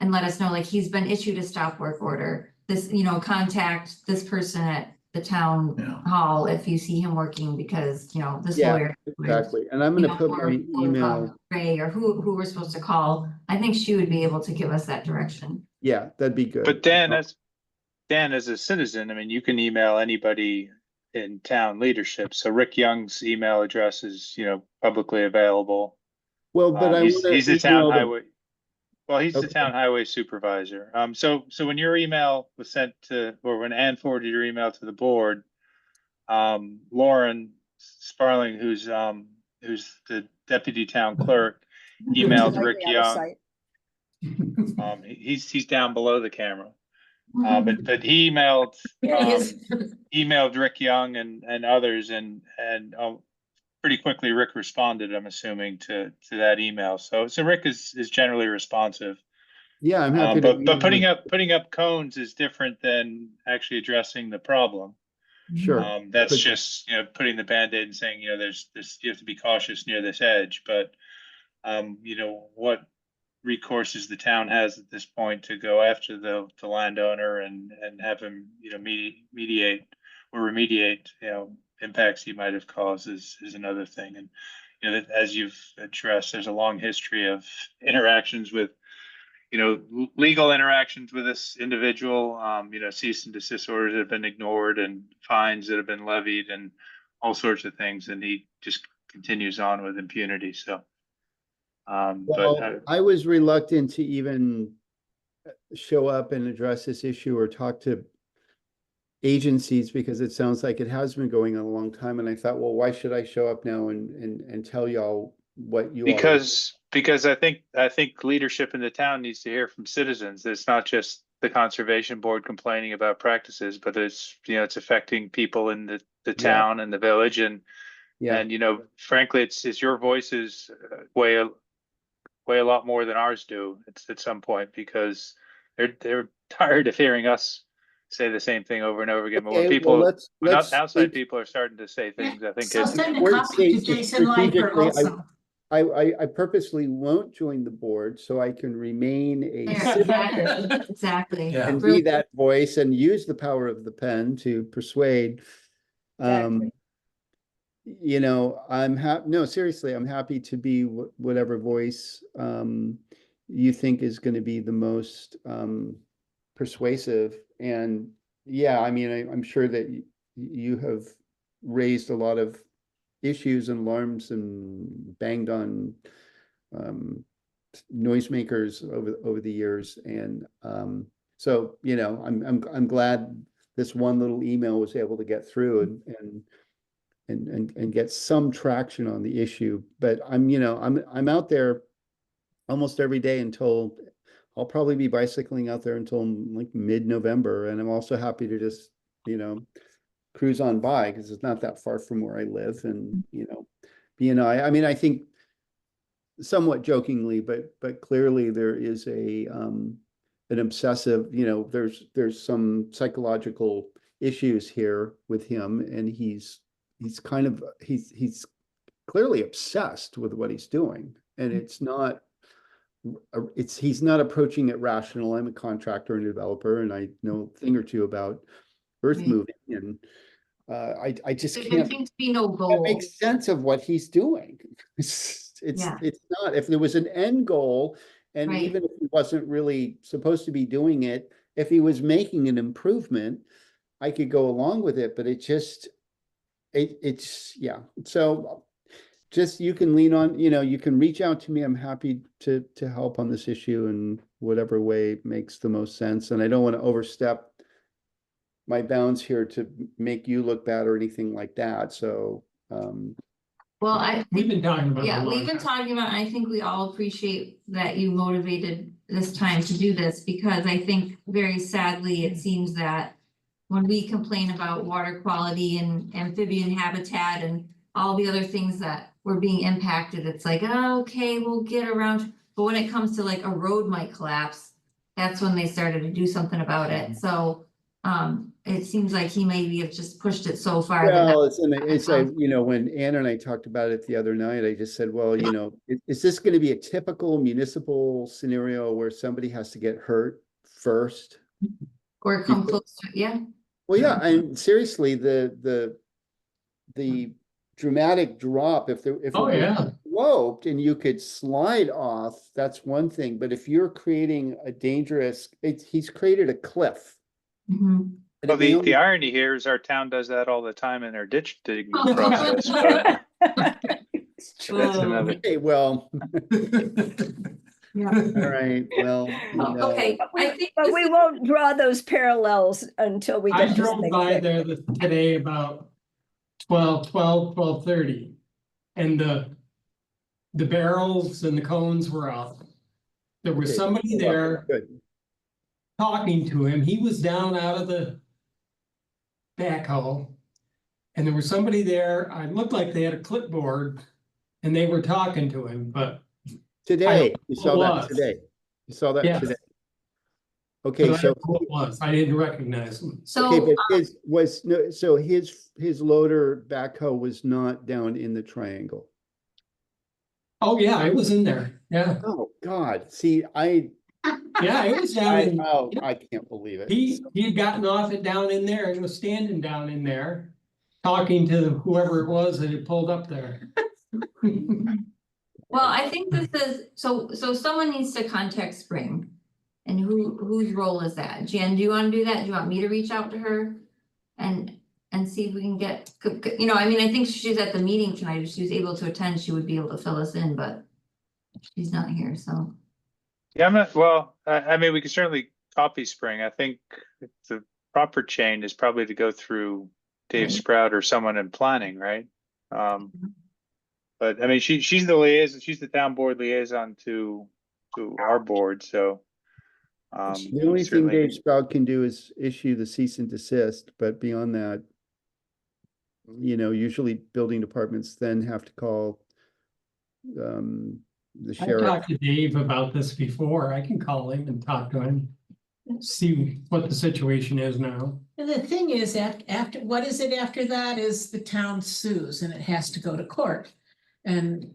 and let us know, like, he's been issued a stop work order. This, contact this person at the town Yeah. hall if you see him working, because, this Yeah, lawyer. Exactly, and I'm gonna put my email, Ray, or who we're supposed to call. I think she would be able to give us that direction. yeah, that'd be good. But Dan, as a citizen, I mean, you can email anybody in town leadership. So Rick Young's email address is, publicly available. Well, but I He's wanna the town email the- highway. Well, he's the Okay. town highway supervisor. So when your email was sent to, or when Ann forwarded your email to the board, Lauren Sparling, who's the deputy town clerk, emailed Rick Right out of Young. sight. He's down below the camera. But he emailed Rick Young and others, and pretty quickly Rick responded, I'm assuming, to that email. So Rick is generally responsive. Yeah, I'm happy to. But putting up cones is different than actually addressing the problem. Sure. That's But- just, putting the Band-Aid and saying, there's this, you have to be cautious near this edge, but what recourses the town has at this point to go after the landowner and have him, mediate or remediate, impacts he might have caused is another thing. And, as you've addressed, there's a long history of interactions with, legal interactions with this individual, cease and desist orders that have been ignored and fines that have been levied and all sorts of things. And he just continues on with impunity. So, Well, I was reluctant to even show up and address this issue or talk to agencies, because it sounds like it has been going on a long time. And I thought, well, why should I show up now and tell y'all what you all? Because I think leadership in the town needs to hear from citizens. It's not just the conservation board complaining about practices, but it's affecting people in the town and the village, and frankly, it's your voices weigh a lot more than ours do at some point, because they're tired of hearing us say the same thing over and over again. But when people, when outside people are starting to say things, I think So it's send a copy to Jason Lifer also. I purposely won't join the board so I can remain a citizen Exactly. Yeah. and be that voice and use the power of the pen to persuade. Exactly. No, seriously, I'm happy to be whatever voice you think is going to be the most persuasive. And yeah, I mean, I'm sure that you have raised a lot of issues and alarms and banged on noisemakers over the years. And so, I'm glad this one little email was able to get through and get some traction on the issue. But I'm out there almost every day until I'll probably be bicycling out there until like mid-November. And I'm also happy to just, cruise on by, because it's not that far from where I live. And, I mean, I think somewhat jokingly, but clearly there is a an obsessive, there's some psychological issues here with him, and he's clearly obsessed with what he's doing, and he's not approaching it rational. I'm a contractor and developer, and I know a thing or two about earth Right. moving, and I just There can't seems to be no goal. make sense of what he's doing. Yeah. It's not, if there was an end goal, and Right. even if he wasn't really supposed to be doing it, if he was making an improvement, I could go along with it, but yeah. So just, you can lean on, you can reach out to me. I'm happy to help on this issue in whatever way makes the most sense. And I don't want to overstep my bounds here to make you look bad or anything like that. So, Well, We've been talking about it a yeah, long we've been time. talking about, and I think we all appreciate that you motivated this time to do this, because I think very sadly, it seems that when we complain about water quality and amphibian habitat and all the other things that were being impacted, it's like, oh, okay, we'll get around. But when it comes to like a road might collapse, that's when they started to do something about it. So it seems like he maybe have just pushed it so far. well, it's like, when Ann and I talked about it the other night, I just said, well, is this going to be a typical municipal scenario where somebody has to get hurt first? Or come close to, yeah. Well, yeah, and seriously, the dramatic drop, if it Oh, was yeah. sloped and you could slide off, that's one thing. But if you're creating a dangerous, he's created a cliff. Mhm. And Well, it may the only- irony here is our town does that all the time in their ditch digging Oh. process, but that's Oh. another. Okay, well, Yeah. all right, well, Okay, I think. But this we is- won't draw those parallels until we I get this drove thing by fixed. there today about 12:30. And the barrels and the cones were up. There was Okay, somebody there good. talking to him. He was down out of the backhoe. And there was somebody there, I looked like they had a clipboard and they were talking to him, but Today, I you saw know that it today. You saw that Yes. today. but Okay, I so, don't know who it was. I didn't recognize him. okay, So, but his loader backhoe was not down in the triangle. Oh, yeah, it was in there. Yeah, Oh, God, see, yeah, it was down. in- I can't believe it. He had gotten off it down in there and was standing down in there, talking to whoever it was that had pulled up there. well, I think this is, so someone needs to contact Spring. And whose role is that? Jen, do you wanna do that? Do you want me to reach out to her? And see if we can get, I mean, I think she's at the meeting tonight. If she was able to attend, she would be able to fill us in, but she's not here, so. Yeah, I'm not, well, I mean, we can certainly copy Spring. I think the proper chain is probably to go through Dave Right. Sprout or someone in planning, right? But I mean, she's the liaison, she's the town board liaison to our board, so. The only thing certainly- Dave Sprout can do is issue the cease and desist, but beyond that, usually building departments then have to call the I sheriff. talked to Dave about this before. I can call him and talk to him. See what the situation is now. And the thing is, after, what is it after that is the town sues and it has to go to court. And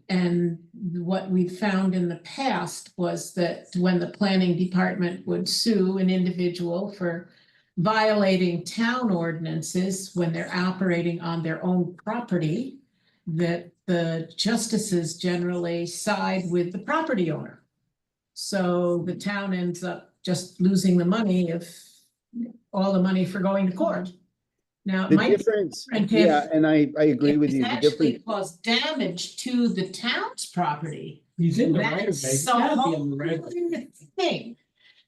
what we found in the past was that when the planning department would sue an individual for violating town ordinances when they're operating on their own property, that the justices generally side with the property owner. So the town ends up just losing the money all the money for going to court. Now, it The might difference, different if- yeah, and I agree with it's you. The actually difference, caused damage to the town's property. He's in the right of way. That's He's a gotta be whole in the right of way. other thing.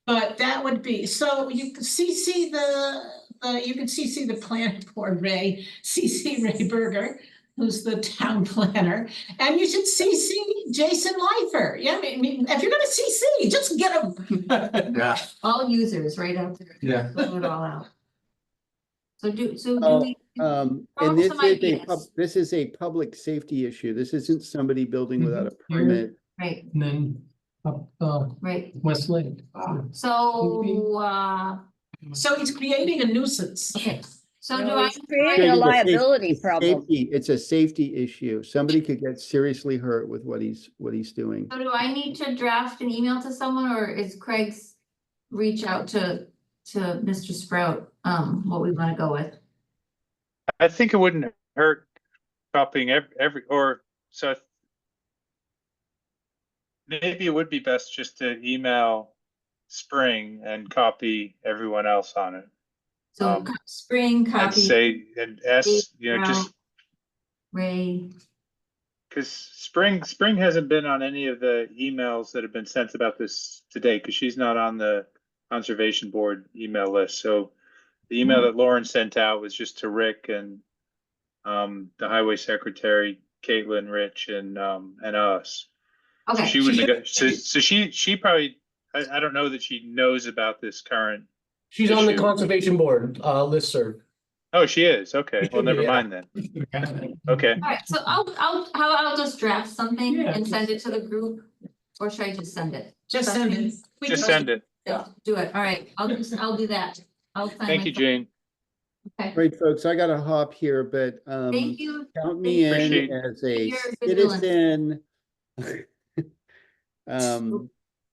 But that would be, so you can CC the planning board, CC Ray Berger, who's the town planner, and you should CC Jason Leifer. Yeah, I mean, if you're gonna CC, just get them. Yeah, All users right out there. yeah. Fill it all out. So do Oh, we? and Throw this some is ideas. this is a public safety issue. This isn't somebody building without a Mhm. permit. Right, And then up, right? Westlake. So, So he's creating a nuisance. okay, so do No, I? it's creating a Creating a safe- liability problem. Safety, it's a safety issue. Somebody could get seriously hurt with what he's doing. So do I need to draft an email to someone, or is Craig's reach out to Mr. Sprout, what we wanna go with? I think it wouldn't hurt copying so maybe it would be best just to email Spring and copy everyone else on it. So Spring And copy, say, and ask, just Ray, because Spring hasn't been on any of the emails that have been sent about this today, because she's not on the conservation board email list. So the email that Lauren sent out was just to Rick and the highway secretary, Caitlin, Rich, and us. So okay. she would so she probably, I don't know that she knows about this current. She's on the Issue. conservation board, listserv. Oh, she is. Okay. Well, never Yeah. mind then. Okay. Alright, so I'll just draft something Yeah, and send it to the group, or should I just send it? Just send it. Just send it. Yeah, do it, alright, I'll do that. I'll sign Thank you, myself. Jane. Okay, Great, folks, I gotta hop here, but thank you. count me in Appreciate as a your vigilance. citizen. Be in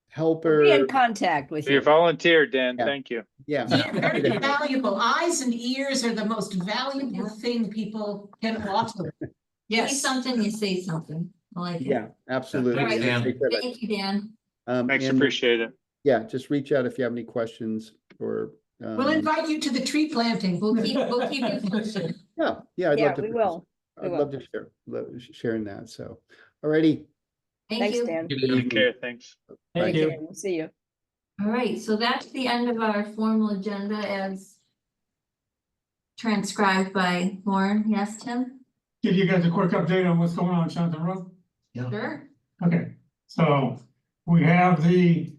Helper, contact with For your you. volunteer, Dan, Yeah. thank you. yeah. Yeah, very valuable. Eyes and ears are the most valuable thing people can offer. Say Yes. something, you say something, I like it. Yeah, absolutely. Alright. Take care of it. Thank you, Dan. Thanks, And, appreciate it. yeah, just reach out if you have any questions or. We'll invite you to the tree planting. We'll keep you posted. Yeah, I'd Yeah, love to. we will. We I'd will. love to sharing that, so, alrighty. Thank Thanks, you. Dan. Take care, thanks. Thank you. Okay, we'll see you. Alright, so that's the end of our formal agenda as transcribed by Lauren. Yes, Tim? Give you guys a quick update on what's going on Shelton Road. Sure. Okay, so we have the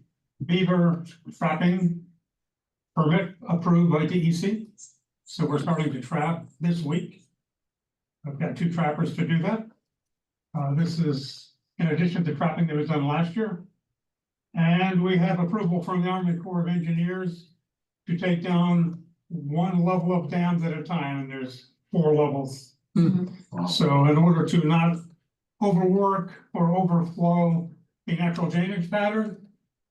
beaver trapping permit approved by DEC. So we're starting to trap this week. I've got 2 trappers to do that. This is in addition to trapping that was done last year. And we have approval from the Army Corps of Engineers to take down 1 level of dams at a time, and there's 4 levels. So in order to not overwork or overflow the natural drainage pattern,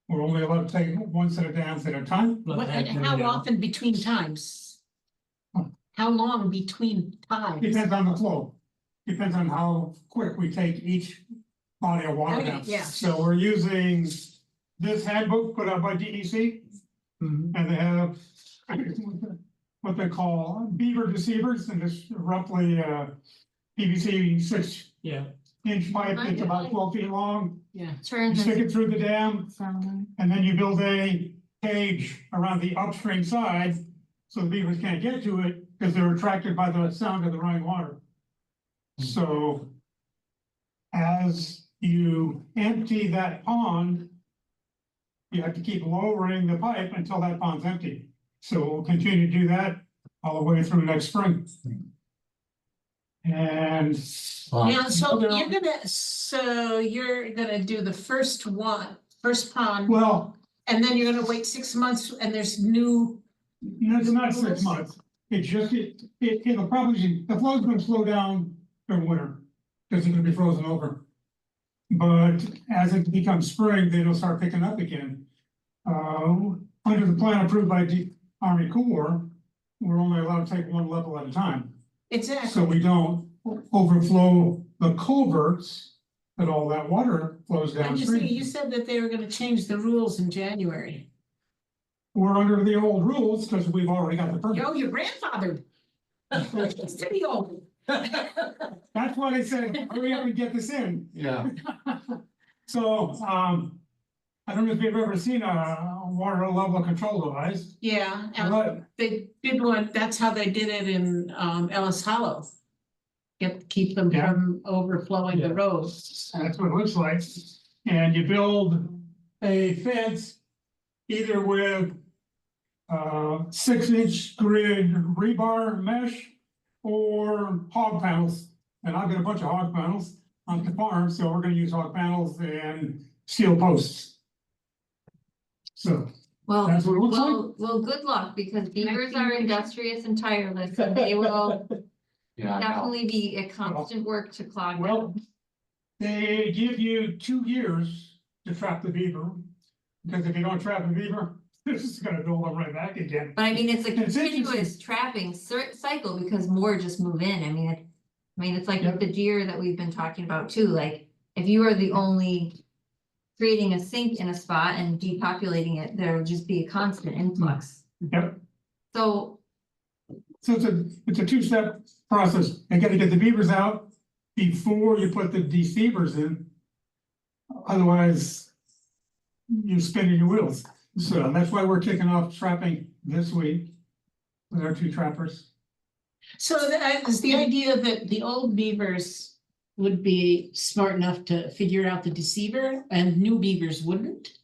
we're only allowed to take 1 set of dams at a time. And how often between times? How long between times? Depends on the flow. Depends on how quick we take each body of water Okay, down. yeah. So we're using this handbook put out by DEC, and they have what they call beaver deceivers, and it's roughly PVC 6-inch Yeah. pipe that's about 12 feet long. Yeah. Turn You stick this it through the dam, from, and then you build a cage around the upstream side, so the beavers can't get to it, because they're attracted by the sound of the running water. So as you empty that pond, you have to keep lowering the pipe until that pond's empty. So we'll continue to do that all the way through next spring. And Now, so you're gonna do the first pond, well, and then you're gonna wait 6 months and there's new. it's not 6 months. It's just, it'll probably, the flow's gonna slow down during winter, because it's gonna be frozen over. But as it becomes spring, then it'll start picking up again. Under the plan approved by the Army Corps, we're only allowed to take 1 level at a time. So Exactly. we don't overflow the culverts that all that water flows I'm just saying, you downstream. said that they were gonna change the rules in January. We're under the old rules because we've already got the permit. Yo, your grandfather. City old. That's why they said, hurry up and get this in. Yeah. So, I don't know if you've ever seen a water level control device. Yeah, and But they did one, that's how they did it in Ellis Hollow. Keep them Yeah. from overflowing the roads. that's what it looks like. And you build a fence either with 6-inch grid rebar mesh or hog panels. And I've got a bunch of hog panels on the farm, so we're gonna use hog panels and steel posts. So Well, that's what it looks like. well, good luck, because beavers are industrious and tireless, and they will Yeah, I know. definitely be a constant work to clog Well, down. they give you 2 years to trap the beaver. Because if you don't trap the beaver, this is gonna build them right back again. But I mean, it's a It's interesting. continuous trapping cycle, because more just move in, I mean, it's like Yep. the deer that we've been talking about too, like, if you are the only. Creating a sink in a spot and depopulating it, there'll just be a constant influx, Yep, so. so it's a 2-step process. You gotta get the beavers out before you put the deceivers in. Otherwise, you're spinning your wheels. So that's why we're kicking off trapping this week with our 2 trappers. So that is the idea that the old beavers would be smart enough to figure out the deceiver and new beavers wouldn't?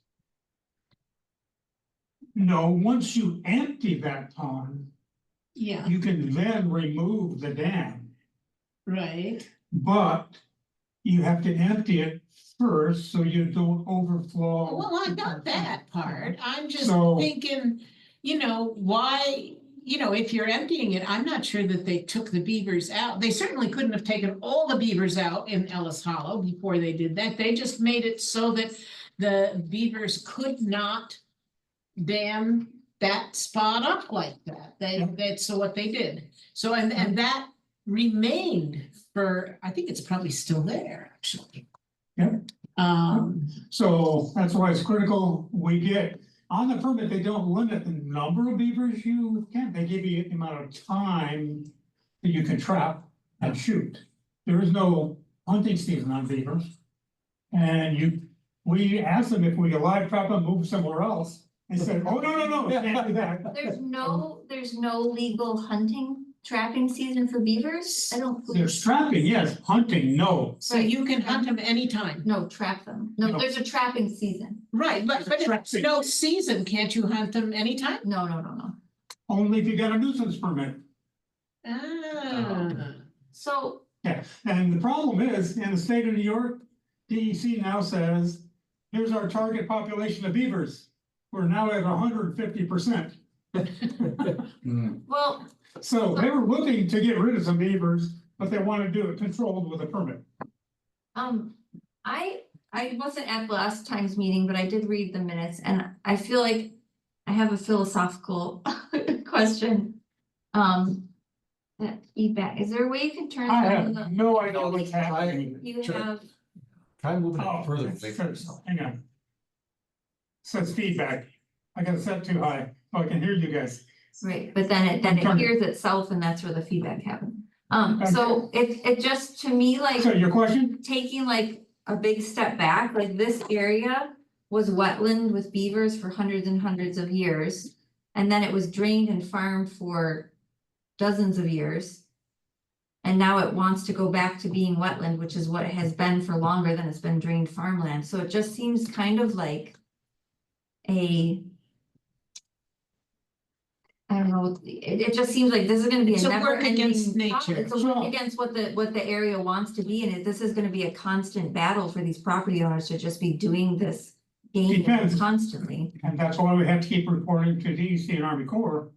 No, once you empty that pond, Yeah, you can then remove the dam, right. but you have to empty it first so you don't overflow. Well, I got that part. I'm just So- thinking, why, if you're emptying it, I'm not sure that they took the beavers out. They certainly couldn't have taken all the beavers out in Ellis Hollow before they did that. They just made it so that the beavers could not dam that spot up like that. That's so what they did. So, and that remained for, I think it's probably still there, actually. Yep. So that's why it's critical we get, on the permit, they don't limit the number of beavers you can, they give you the amount of time that you can trap and shoot. There is no hunting season on beavers. And we asked them if we could live trap them, move somewhere else, and said, oh, no, can't do that. There's no legal hunting trapping season for beavers, I don't believe. There's trapping, yes, hunting, no. So you can hunt them anytime. No, trap them, no, No. there's a trapping season, Right, but There's a trap if no season, can't you hunt them anytime? no. Only if you got a nuisance permit. Ah, So, Yeah, and the problem is, in the state of New York, DEC now says, here's our target population of beavers. We're now at 150%. Mm. well, So they were looking to get rid of some beavers, but they want to do it controlled with a permit. I wasn't at the last time's meeting, but I did read the minutes, and I feel like I have a philosophical question. Feedback, is there a way you can turn? I on have the- no idea what's happening. You Sure. have, Try moving Oh, it further it away from says- yourself. hang on. Says feedback. I got it set too high. Oh, I can hear you guys. right, but then it Turn it. hears itself, and that's where the feedback happened. So it just, to me, like. So your question? Taking like a big step back, like this area was wetland with beavers for hundreds and hundreds of years. And then it was drained and farmed for dozens of years. And now it wants to go back to being wetland, which is what it has been for longer than it's been drained farmland. So it just seems kind of like I don't know, it just seems like this is gonna be It's a a never work ending. against nature. It's a work against what the area wants to be, and this is gonna be a constant battle for these property owners to just be doing this game Depends. constantly. And that's why we have to keep reporting to DEC and Army Corps.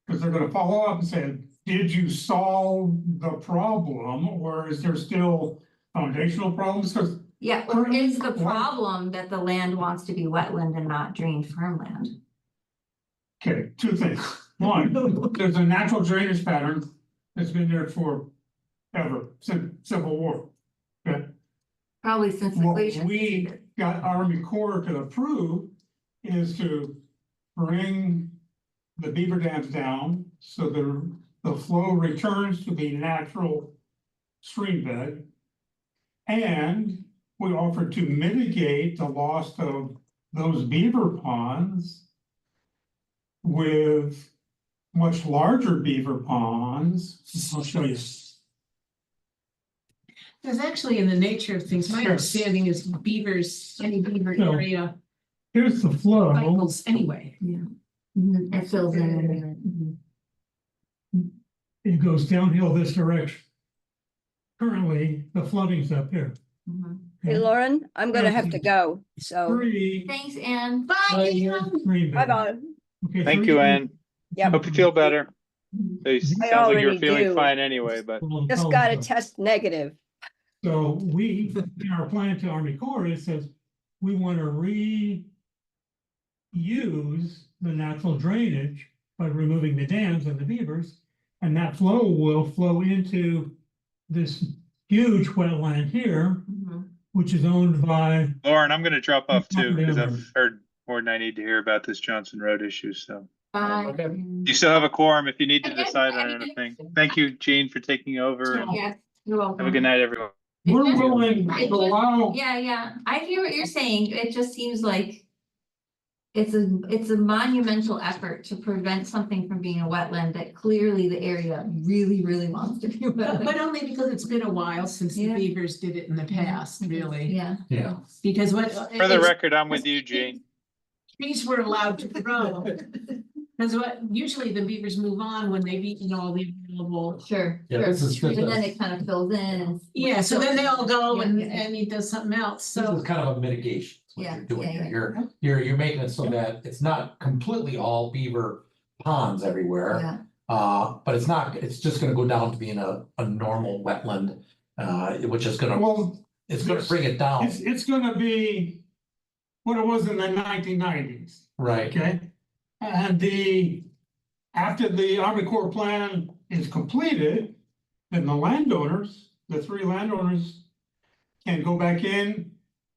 Because they're gonna follow up and say, did you solve the problem, or is there still foundational problems? Because Yeah, or Currently, is the what- problem that the land wants to be wetland and not drained farmland? okay, 2 things. One, there's a natural drainage pattern that's been there forever, since Civil War. Okay, Probably since the what glacier. we got Army Corps to approve is to bring the beaver dams down so the flow returns to the natural stream bed. And we offered to mitigate the loss of those beaver ponds with much larger beaver ponds. I'll show you. there's actually in the nature of things, my Sure. understanding is beavers, any beaver So- area Here's the flow. cycles anyway. Mhm, it fills in. It goes downhill this direction. Currently, the flooding's up here. Mhm. Hey, Lauren, I'm gonna have to go, so, Three. Thanks, Anne. Bye. Ann. Three bye minutes. bye. Okay, Thank three you, minutes. Ann. Yep. Hope you feel better. It I sounds like you're already feeling do. fine anyway, but Just got a test negative. So we, in our plan to Army Corps, it says we want to reuse the natural drainage by removing the dams and the beavers. And that flow will flow into this huge wetland here, Mhm. which is owned by, Lauren, I'm gonna drop off too, Property because owners. I've heard more than I need to hear about this Johnson Road issue, so. Bye. Okay. You still have a quorum if you need to I did, decide I on did. anything. Thank you, Jean, for taking over. and Yes, you're welcome. Have a good night, everyone. we're just- willing I to just- allow. Yeah, yeah, I hear what you're saying, it just seems like. It's a monumental effort to prevent something from being a wetland that clearly the area really, really wants to be a But wetland. only because it's been a while since the Yeah. beavers did it in the past, really, Yeah. Yeah. because what. For the it's- record, I'm with you, Jean. Trees were allowed to grow. Because what, usually the beavers move on when they've eaten all the available. Sure, Yeah, sure, this is and good. then it kind of fills in and. Yeah, so then they all go and, Yeah, yeah. and he does something else, This so. is kind of a mitigation, is what Yeah, you're doing yeah, here. You're making it so that it's not completely all beaver ponds everywhere. Yeah, But it's just gonna go down to being a normal wetland, which is gonna, Well, it's gonna bring it down, it's gonna be what it was in the 1990s. right? Okay, and after the Army Corps plan is completed, then the landowners, the three landowners. Can go back in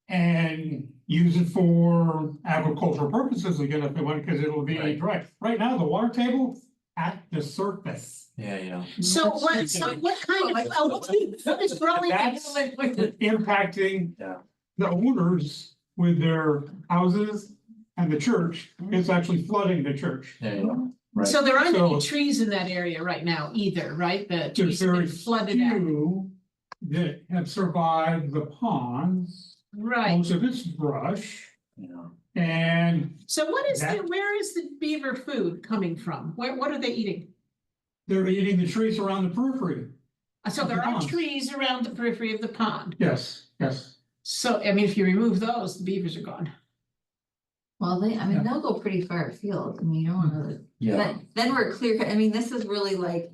and use it for agricultural purposes again if they want, because it'll be Right. dry. Right now, the water table at the surface. Yeah. So what kind of, what is growing? That's impacting Yeah. the owners with their houses and the church. It's actually flooding the church. Yeah. Right. So there aren't any So- trees in that area right now either, right? The There's trees have very been flooded out. few that have survived the ponds. Right, Most of it's brush Yeah. and so what is That- where is the beaver food coming from? What are they eating? they're eating the trees around the periphery. So Of the there are ponds. trees around the periphery of the pond. Yes, yes. So, I mean, if you remove those, the beavers are gone. well, Yeah. they'll go pretty far afield, I mean, you don't wanna, Yeah. but then we're clear, I mean, this is really like.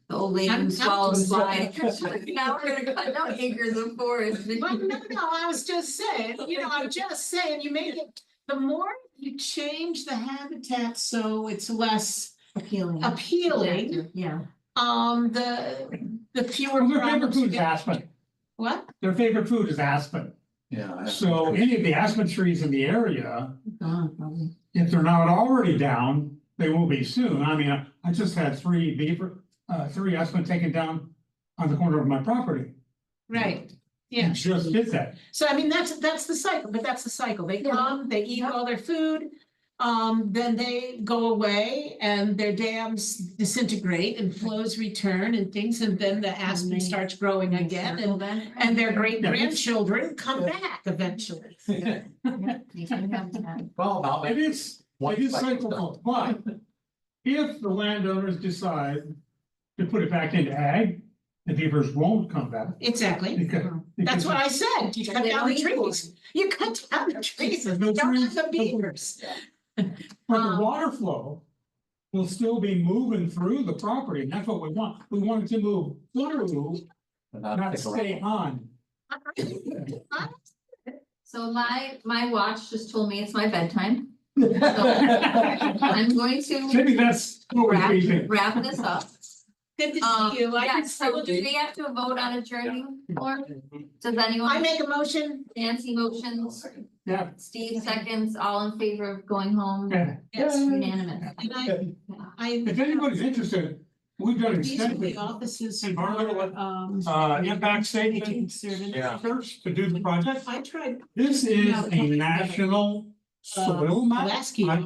The old lady I'm who swallowed a sorry. fly. Now we're gonna cut down acres of forest. But no, I was just saying, I'm just saying, you make it, the more you change the habitat so it's less Appealing. appealing, Yeah. the fewer Well, their favorite problems you food is get. aspen. What? Their favorite food is aspen. Yeah. So any of the aspen trees in the area, Oh, probably. if they're not already down, they will be soon. I mean, I just had three aspen taken down on the corner of my property. Right, yeah. Just did that. So I mean, that's the cycle, but that's the cycle. They Yeah. come, they eat all their food. Then they go away and their dams disintegrate and flows return and things, and then the aspen they- starts growing again and their great grandchildren come back eventually. Yeah, you can have that. Well, now It maybe is cyclical, but if the landowners decide to put it back into ag, the beavers won't come back. Exactly. because- That's what I said. You cut They down the don't eat trees. You cut down the trees. There's You no don't trees. have the beavers. But the water flow will still be moving through the property, and that's what we want. We want it to move through, not stay on. So my watch just told me it's my bedtime. I'm going to Maybe that's what we're thinking. wrap this up. Good to see you. I Yeah, can so do see. we have to vote on adjourning or does I anyone, make a motion. Nancy motions, Yeah. Steve seconds, all in favor of going home? Yeah. Yes. Unanimous. And I. If anybody's interested, we've done These are the extensive offices. environmental for, impact statement concern. Yeah. research to do the project. I tried. This is a national soil map. Pulaski. I'm